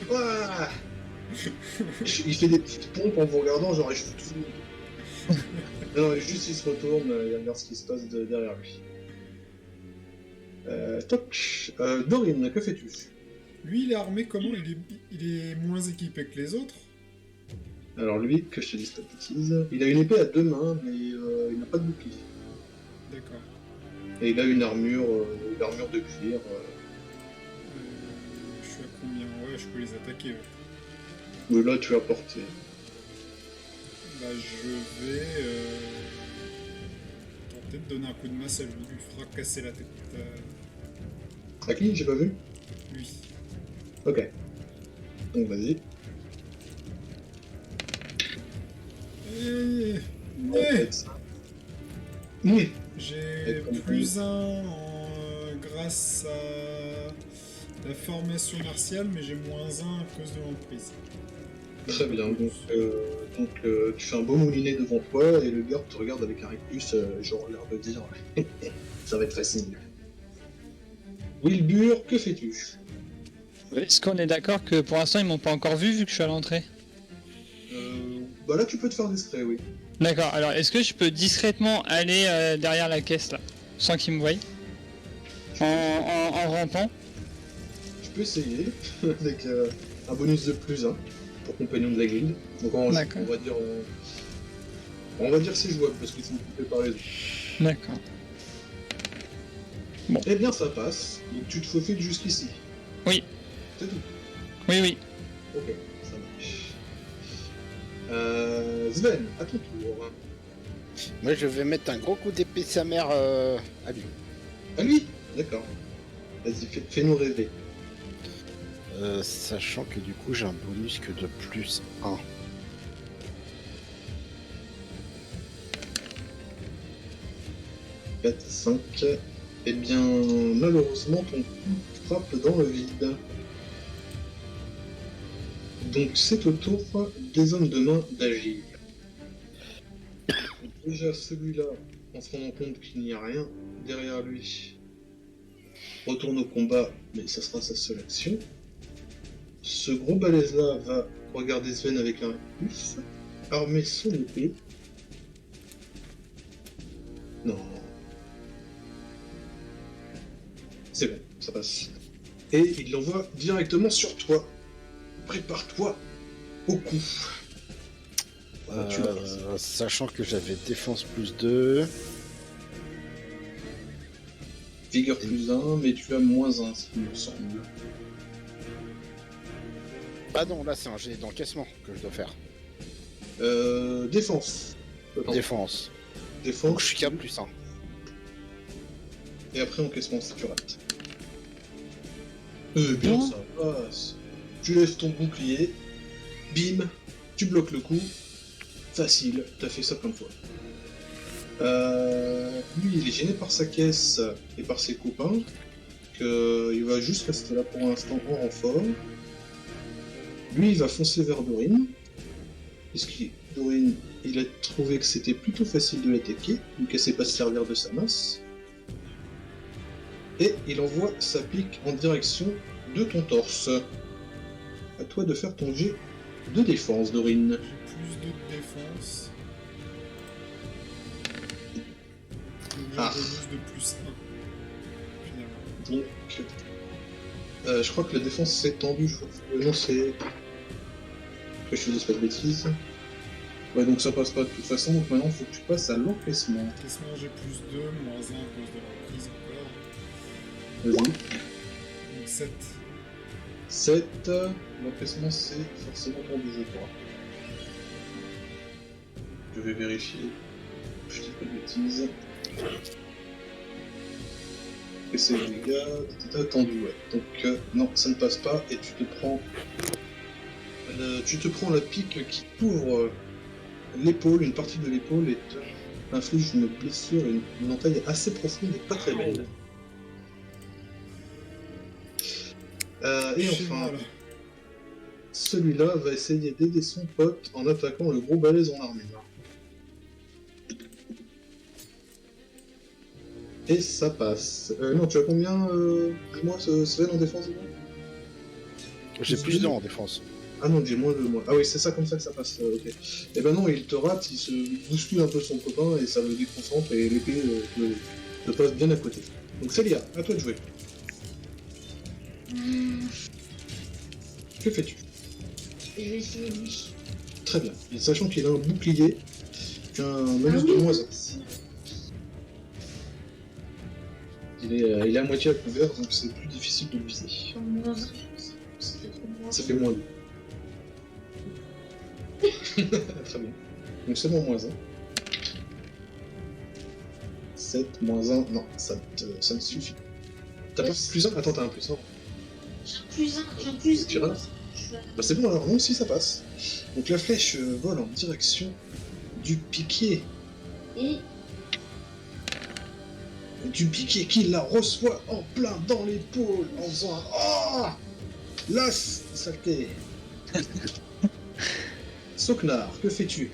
Speaker 1: Ouah il fait des petites pompes en vous regardant, genre je fous tout. Non, juste il se retourne, il regarde ce qui se passe derrière lui. Toc. Dorine, que fais-tu?
Speaker 3: Lui il est armé comment? Il est moins équipé que les autres?
Speaker 1: Alors lui, que je te dise pas de bêtises, il a une épée à deux mains, mais il n'a pas de bouclier.
Speaker 3: D'accord.
Speaker 1: Et il a une armure de cuir.
Speaker 3: Je suis à combien? Ouais, je peux les attaquer. Ouais.
Speaker 1: Mais là, tu as porté.
Speaker 3: Bah je vais tenter de donner un coup de masse à lui, lui fera casser la tête.
Speaker 1: À qui? J'ai pas vu.
Speaker 3: Lui.
Speaker 1: Ok. Donc vas-y.
Speaker 3: J'ai plus 1 grâce à la formation martiale, mais j'ai moins 1 à cause de l'emprise.
Speaker 1: Très bien, tu fais un beau moulinet devant toi et le gars te regarde avec un rictus, genre l'air de dire ça va être facile. Wilbur, que fais-tu?
Speaker 6: Est-ce qu'on est d'accord que pour l'instant ils m'ont pas encore vu que je suis à l'entrée?
Speaker 1: Bah là tu peux te faire discret, oui.
Speaker 6: D'accord, alors est-ce que je peux discrètement aller derrière la caisse là, sans qu'ils me voient? En rampant?
Speaker 1: Tu peux essayer avec un bonus de plus 1 pour compagnon de la guilde. Donc
Speaker 6: D'accord.
Speaker 1: on va dire c'est jouable parce qu'ils sont coupés par les autres.
Speaker 6: D'accord.
Speaker 1: Eh bien ça passe, donc tu te faufiles jusqu'ici.
Speaker 6: Oui.
Speaker 1: C'est tout.
Speaker 6: Oui.
Speaker 1: Ok, ça marche. Sven, à ton tour.
Speaker 5: Moi, je vais mettre un gros coup d'épée sa mère à lui.
Speaker 1: À lui? D'accord. Vas-y, fais-nous rêver.
Speaker 5: Sachant que du coup, j'ai un bonus que de plus 1. «
Speaker 1: 4, 5. Eh bien, malheureusement, ton coup frappe dans le vide. Donc, c'est au tour des hommes de main d'agir. Déjà, celui-là, en se rendant compte qu'il n'y a rien derrière lui, retourne au combat, mais ça sera sa seule action. Ce gros balèze-là va regarder Sven avec un rictus, armer son épée. Non. C'est bon, ça passe. Et il l'envoie directement sur toi. Prépare-toi au coup. Tu l'as.
Speaker 5: Sachant que j'avais défense plus 2.
Speaker 1: Vigueur plus 1, mais tu as moins 1, ce qui me semble.
Speaker 5: Ah non, là c'est un jet d'encaissement que je dois faire.
Speaker 1: Défense. Attends.
Speaker 5: Défense.
Speaker 1: Défense.
Speaker 5: Donc je suis qu'à plus 1.
Speaker 1: Et après encaissement si tu rates. Bien ça passe. Tu lèves ton bouclier. Bim. Tu bloques le coup. Facile. T'as fait ça plein de fois. Lui, il est gêné par sa caisse et par ses copains. Il va juste rester là pour l'instant en renfort. Lui, il va foncer vers Dorine. Puisque Dorine, il a trouvé que c'était plutôt facile de l'attaquer, donc elle sait pas se servir de sa masse. Et il envoie sa pique en direction de ton torse. À toi de faire ton jet de défense, Dorine.
Speaker 3: Plus de défense. Donc j'ai
Speaker 1: Ah.
Speaker 3: un bonus de plus 1. Finalement.
Speaker 1: Donc, je crois que la défense s'est tendue. Non, c'est... Que je te dise pas de bêtises. Ouais, donc ça passe pas de toute façon, donc maintenant faut que tu passes à l'encaissement.
Speaker 3: Encaissement, j'ai plus 2, moins 1 à cause de la reprise encore.
Speaker 1: Vas-y.
Speaker 3: Donc 7.
Speaker 1: 7. L'encaissement, c'est forcément tendu, je crois. Je vais vérifier. Je dis pas de bêtises. Et c'est les dégâts, t'es tendu, ouais. Donc, non, ça ne passe pas, et tu te prends la pique qui couvre l'épaule, une partie de l'épaule, et t'inflige une blessure, une entaille assez profonde et pas très belle. Et
Speaker 3: Chez
Speaker 1: enfin,
Speaker 3: moi, là.
Speaker 1: celui-là va essayer d'aider son pote en attaquant le gros balèze en armure. Et ça passe. Non, tu as combien, dis-moi, Sven, en défense dis-moi.
Speaker 5: J'ai plus 2 en défense.
Speaker 1: Ah non, j'ai moins de moi. Ah oui, c'est ça comme ça que ça passe, ok. Et ben non, il te rate, il se bouscule un peu son copain et ça le déconcentre et l'épée te passe bien à côté. Donc Célia, à toi de jouer. Que fais-tu?
Speaker 4: Je vais essayer lui.
Speaker 1: Très bien. Et sachant qu'il a un bouclier, tu as un malus de moins 1. Il est à moitié à couvert, donc c'est plus difficile de le viser.
Speaker 4: Moins 1, ça fait trop moins.
Speaker 1: Ça fait moins 2. Très bien. Donc c'est mon moins 1. 7 moins 1, non, ça ne suffit. T'as pas plus 1? Attends, t'as un plus 1.
Speaker 4: J'ai un plus 1.
Speaker 1: Tu rates? Bah c'est bon alors, non, si ça passe. Donc la flèche vole en direction du piquier.
Speaker 4: Et
Speaker 1: Du piquier qui la reçoit en plein dans l'épaule en faisant un... Oh, las, saleté. Soknar, que fais-tu?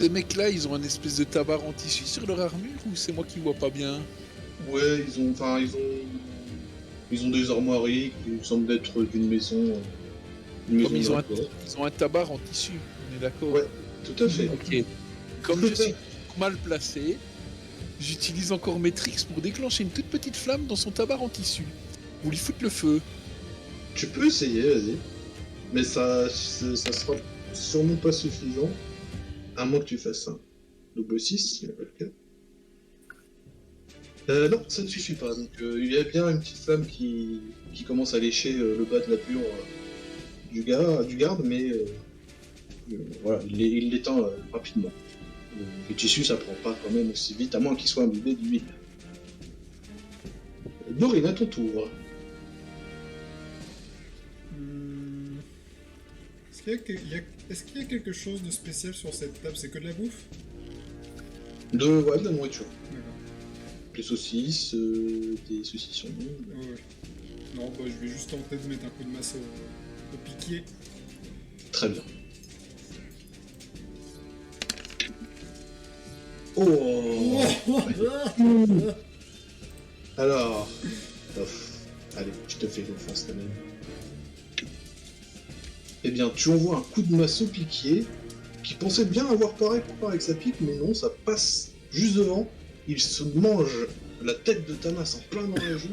Speaker 2: Ces mecs-là, ils ont un espèce de tabard en tissu sur leur armure ou c'est moi qui vois pas bien?
Speaker 1: Ouais, ils ont des armoiries qui semblent être d'une maison. Une
Speaker 2: Comme
Speaker 1: maison
Speaker 2: ils ont un tabard en tissu, on est d'accord?
Speaker 1: Ouais, tout à fait.
Speaker 2: Ok. Comme je suis mal placé, j'utilise encore mes tricks pour déclencher une toute petite flamme dans son tabard en tissu. Ou lui foutre le feu.
Speaker 1: Tu peux essayer, vas-y. Mais ça sera sûrement pas suffisant. À moins que tu fasses un double 6, il n'y a pas le cas. Non, ça ne suffit pas. Donc il y a bien une petite flamme qui commence à lécher le bas de la pure du garde, mais voilà, il l'éteint rapidement. Le tissu, ça prend pas quand même aussi vite, à moins qu'il soit imbibé d'huile. Dorine, à ton tour.
Speaker 3: Est-ce qu'il y a quelque chose de spécial sur cette table? C'est que de la bouffe?
Speaker 1: De la nourriture.
Speaker 3: D'accord.
Speaker 1: Des saucisses, des saucissons.
Speaker 3: Ouais. Non, bah je vais juste tenter de mettre un coup de masse au piquier.
Speaker 1: Très bien. Oh, Alors... allez, je te fais l'offense quand même. Eh bien, tu envoies un coup de masse au piquier, qui pensait bien avoir pareil pour part avec sa pique, mais non, ça passe juste devant. Il se mange la tête de ta masse en plein dans la joue,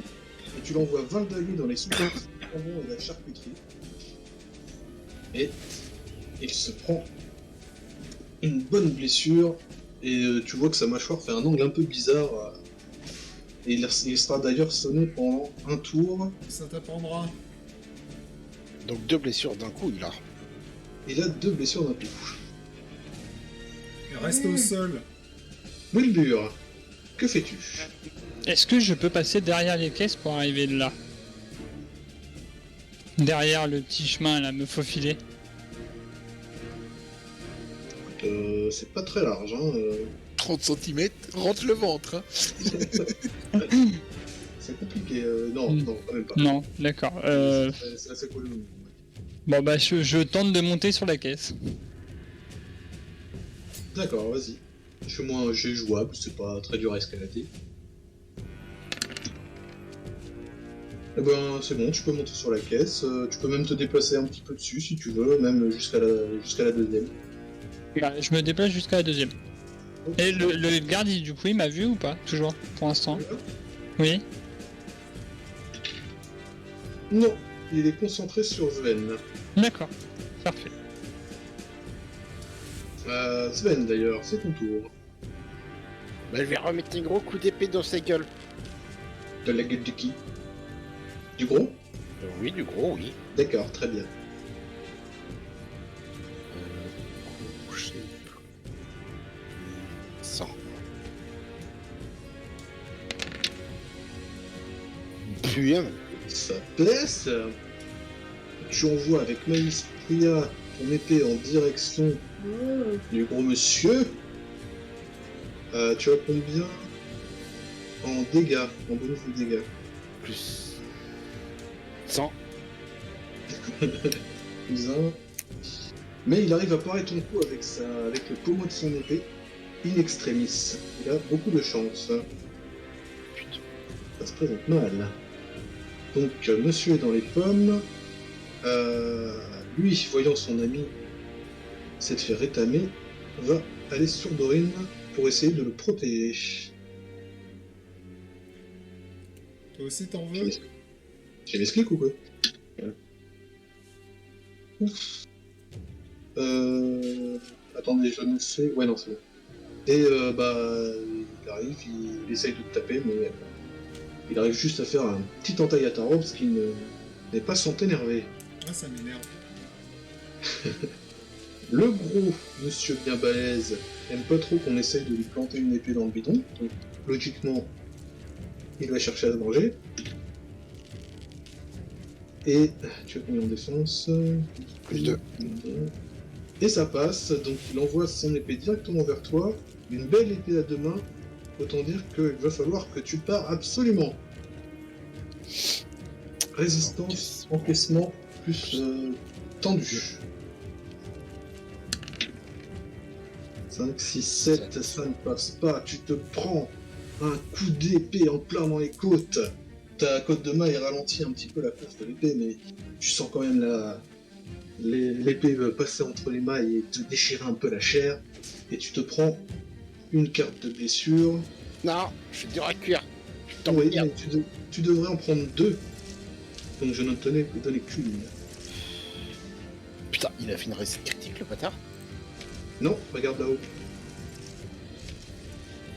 Speaker 1: et tu l'envoies valdaguer dans les sous-marins et la charcuterie. Et il se prend une bonne blessure, et tu vois que sa mâchoire fait un angle un peu bizarre. Et il sera d'ailleurs sonné pendant un tour.
Speaker 3: Ça t'apprendra.
Speaker 5: Donc 2 blessures d'un coup, il a.
Speaker 1: Il a 2 blessures d'un coup.
Speaker 3: Et reste au sol.
Speaker 1: Wilbur, que fais-tu?
Speaker 6: Est-ce que je peux passer derrière les caisses pour arriver là? Derrière le petit chemin là, me faufiler.
Speaker 1: C'est pas très large, hein.
Speaker 2: 30 cm, rentre le ventre. Hein.
Speaker 1: C'est compliqué. Non, quand même pas.
Speaker 6: Non, d'accord.
Speaker 1: C'est assez cool.
Speaker 6: Bon bah je tente de monter sur la caisse.
Speaker 1: D'accord, vas-y. Fais-moi un jet jouable, c'est pas très dur à escalader. Eh ben, c'est bon, tu peux monter sur la caisse. Tu peux même te déplacer un petit peu dessus si tu veux, même jusqu'à la deuxième.
Speaker 6: Bah, je me déplace jusqu'à la deuxième. Et le garde, du coup, il m'a vu ou pas? Toujours, pour l'instant. Oui.
Speaker 1: Non, il est concentré sur Sven.
Speaker 6: D'accord, parfait.
Speaker 1: Sven, d'ailleurs, c'est ton tour.
Speaker 5: Bah, je vais remettre un gros coup d'épée dans sa gueule.
Speaker 1: De la gueule de qui? Du gros?
Speaker 5: Oui, du gros, oui.
Speaker 1: D'accord, très bien.
Speaker 5: Je sais plus. 100. Bien.
Speaker 1: Ça blesse. Tu envoies avec Maïs Priya ton épée en direction du gros monsieur. Tu as combien en dégâts, en bonus de dégâts?
Speaker 5: Plus 100.
Speaker 1: Plus 1. Mais il arrive à parer ton coup avec le pommeau de son épée, in extremis. Il a beaucoup de chance.
Speaker 5: Putain.
Speaker 1: Ça se présente mal. Donc, monsieur est dans les pommes. Lui, voyant son ami s'être fait rétamer, va aller sur Dorine pour essayer de le protéger.
Speaker 3: Toi aussi t'en veux?
Speaker 1: J'ai m'explique ou quoi? Ouf. Attendez, je ne sais... Ouais, non, c'est bon. Et il arrive, il essaye de te taper, mais il arrive juste à faire un petit entaille à ta robe, ce qui n'est pas sans t'énerver.
Speaker 3: Ah, ça m'énerve.
Speaker 1: Le gros monsieur bien balèze aime pas trop qu'on essaye de lui planter une épée dans le bidon, donc logiquement, il va chercher à se venger. Et tu as combien en défense?
Speaker 5: Plus 2.
Speaker 1: Et ça passe, donc il envoie son épée directement vers toi, une belle épée à 2 mains, autant dire qu'il va falloir que tu pars absolument. Résistance, encaissement, plus tendu. 5, 6, 7, ça ne passe pas. Tu te prends un coup d'épée en plein dans les côtes. Ta côte de main est ralentie un petit peu la course de l'épée, mais tu sens quand même l'épée passer entre les mailles et te déchirer un peu la chair. Et tu te prends une carte de blessure.
Speaker 5: Non, je suis dur à cuire. Je t'en
Speaker 1: Oui,
Speaker 5: regarde.
Speaker 1: mais tu devrais en prendre 2. Donc je ne tenais que donner qu'une.
Speaker 5: Putain, il a fait une réussite critique, le bâtard.
Speaker 1: Non, regarde là-haut.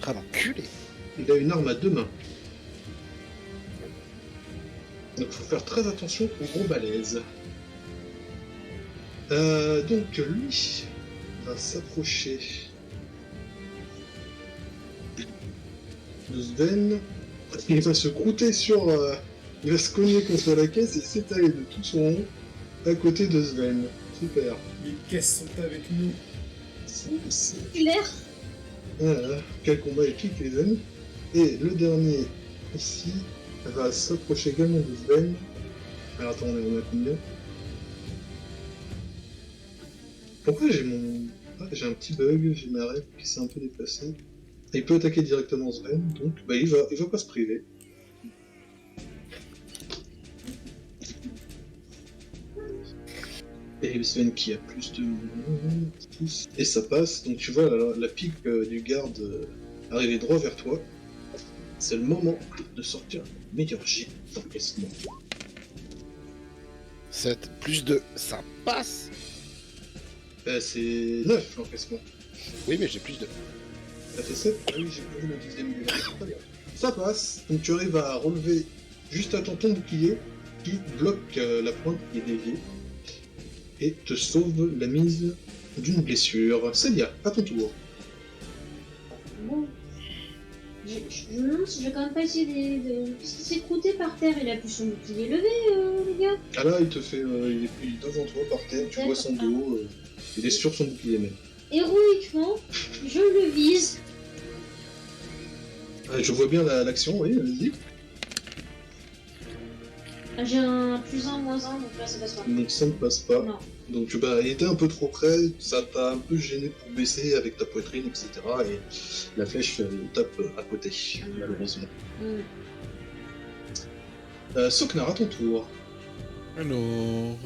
Speaker 5: Ah, l'enculé.
Speaker 1: Il a une arme à 2 mains. Donc faut faire très attention au gros balèze. Donc lui va s'approcher de Sven. Il va se croûter sur... il va se cogner contre la caisse et s'étaler de tout son long à côté de Sven. Super.
Speaker 3: Les caisses sont avec nous.
Speaker 4: Claire.
Speaker 1: Voilà. Quel combat épique les amis. Et le dernier ici va s'approcher également de Sven. Alors attends, on a combien? Pourquoi j'ai mon... Ah, j'ai un petit bug, j'ai ma règle qui s'est un peu déplacée. Il peut attaquer directement Sven, donc bah, il va pas se priver. Et Sven qui a plus de... Et ça passe, donc tu vois la pique du garde arriver droit vers toi. C'est le moment de sortir le meilleur jet d'encaissement.
Speaker 5: 7 plus 2, ça passe.
Speaker 1: C'est 9 l'encaissement.
Speaker 5: Oui, mais j'ai plus 2.
Speaker 1: Ça fait 7. Ah oui, j'ai pas vu le deuxième du très bien. Ça passe, donc tu arrives à relever juste à temps ton bouclier qui bloque la pointe qui est déviée et te sauve la mise d'une blessure. Célia, à ton tour.
Speaker 4: Bon. Je me demande si je vais quand même pas essayer de... Parce qu'il s'est croûté par terre, il a plus son bouclier levé, les gars.
Speaker 1: Ah là, il te fait... il est pris devant toi par terre, tu vois son dos, il est sur son bouclier même.
Speaker 4: Héroïquement, je le vise.
Speaker 1: Je vois bien l'action, oui, vas-y.
Speaker 4: Ah, j'ai un plus 1, moins 1, donc là ça passe pas.
Speaker 1: Donc ça ne passe pas.
Speaker 4: Non.
Speaker 1: Donc bah, il était un peu trop près, ça t'a un peu gêné pour baisser avec ta poitrine, etc. Et la flèche tape à côté, malheureusement. Soknar, à ton tour.
Speaker 2: Alors...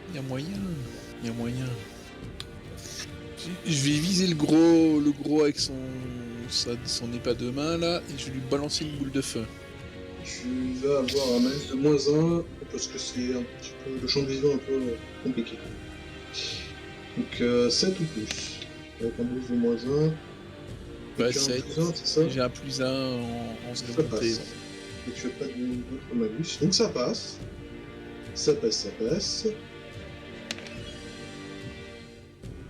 Speaker 2: Il y a moyen. Je vais viser le gros avec son épée de main là, et je vais lui balancer une boule de feu.
Speaker 1: Tu vas avoir un malus de moins 1, parce que c'est un petit peu le champ de vision un peu compliqué. Donc 7 ou plus. Avec un malus de moins 1.
Speaker 2: Bah,
Speaker 1: tu as un
Speaker 2: 7.
Speaker 1: plus 1, c'est ça?
Speaker 2: J'ai un plus 1 en
Speaker 1: Ça
Speaker 2: seconde
Speaker 1: passe.
Speaker 2: montée.
Speaker 1: Et tu as pas d'autre malus. Donc ça passe. Ça passe.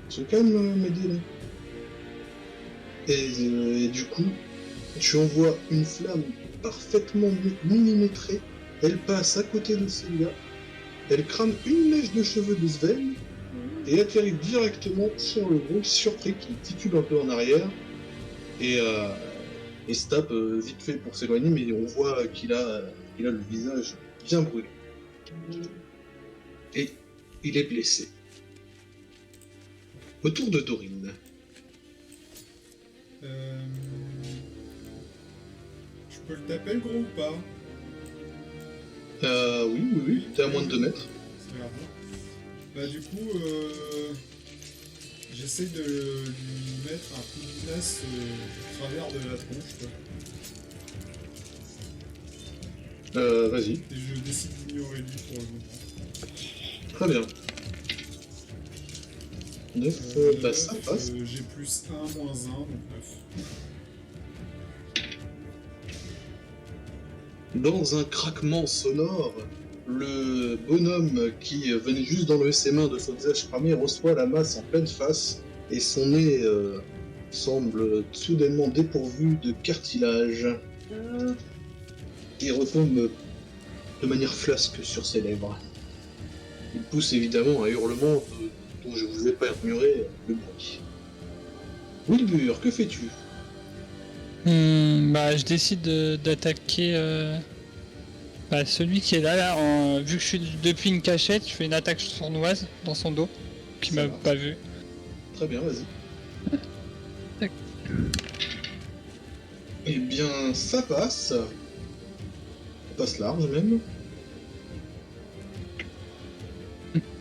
Speaker 1: Ils sont calmes, mes dés, là. Et du coup, tu envoies une flamme parfaitement millimétrée. Elle passe à côté de Célia. Elle crame une mèche de cheveux de Sven. Et atterrit directement sur le gros, surpris, qui titube un peu en arrière. Et se tape vite fait pour s'éloigner, mais on voit qu'il a le visage bien brûlé. Et il est blessé. Autour de Dorine.
Speaker 3: Je peux le taper le gros ou pas?
Speaker 1: Oui, t'es à moins de 2 mètres.
Speaker 3: C'est grave. Bah du coup, j'essaie de lui mettre un coup de glace au travers de la tronche, quoi.
Speaker 1: Vas-y.
Speaker 3: Et je décide d'ignorer lui pour le moment.
Speaker 1: Très bien. 9, bah ça passe.
Speaker 3: J'ai plus 1, moins 1, donc 9.
Speaker 1: Dans un craquement sonore, le bonhomme qui venait juste d'enlever ses mains de son visage cramé reçoit la masse en pleine face et son nez semble soudainement dépourvu de cartilage. Il retombe de manière flasque sur ses lèvres. Il pousse évidemment un hurlement dont je vous ai pas murmuré le bruit. Wilbur, que fais-tu?
Speaker 6: Bah, je décide d'attaquer celui qui est là. Vu que je suis depuis une cachette, je fais une attaque sournoise dans son dos, qui
Speaker 1: Ça
Speaker 6: m'a
Speaker 1: marche.
Speaker 6: pas vu.
Speaker 1: Très bien, vas-y. Eh bien, ça passe. Ça passe large même.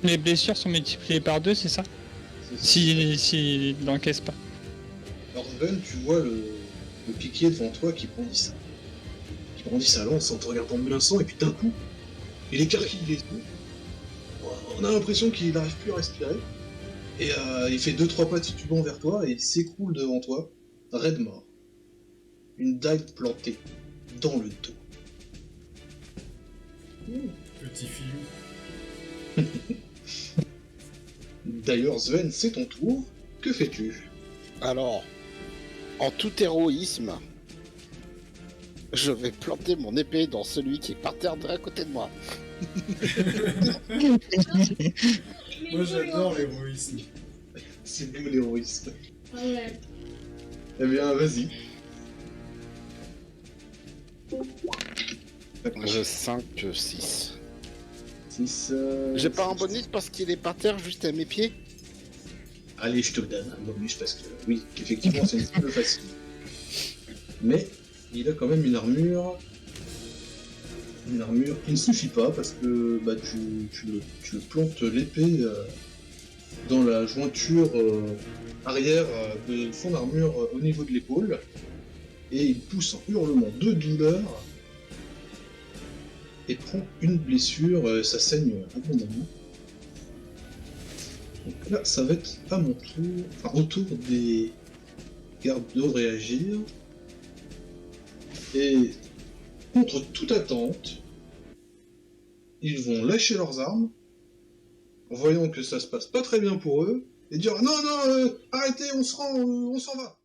Speaker 6: Les blessures sont multipliées par 2, c'est ça?
Speaker 1: C'est ça.
Speaker 6: Si il n'encaisse pas.
Speaker 1: Alors Sven, tu vois le piquier devant toi qui brandit sa lance en te regardant menaçant, et puis d'un coup, il écarquille les yeux. On a l'impression qu'il n'arrive plus à respirer. Et il fait 2-3 pas titubants vers toi et il s'écroule devant toi, raide mort. Une dague plantée dans le dos.
Speaker 3: Petit filou.
Speaker 1: D'ailleurs, Sven, c'est ton tour. Que fais-tu?
Speaker 5: Alors, en tout héroïsme, je vais planter mon épée dans celui qui est par terre à côté de moi.
Speaker 3: Moi j'adore l'héroïsme.
Speaker 1: C'est beau l'héroïsme.
Speaker 4: Ah ouais.
Speaker 1: Eh bien, vas-y.
Speaker 5: Je 5, 6.
Speaker 1: 6.
Speaker 5: J'ai pas un bonus parce qu'il est par terre juste à mes pieds.
Speaker 1: Allez, je te le donne un bonus parce que, oui, effectivement, c'est un petit peu facile. Mais il a quand même une armure. Une armure qui ne suffit pas parce que bah, tu le plantes l'épée dans la jointure arrière de son armure au niveau de l'épaule. Et il pousse un hurlement de douleur et prend une blessure, ça saigne abondamment. Donc là, ça va être à mon tour, enfin au tour des gardes de réagir. Et contre toute attente, ils vont lâcher leurs armes, en voyant que ça se passe pas très bien pour eux, et dire non, non, arrêtez, on se rend, on s'en va.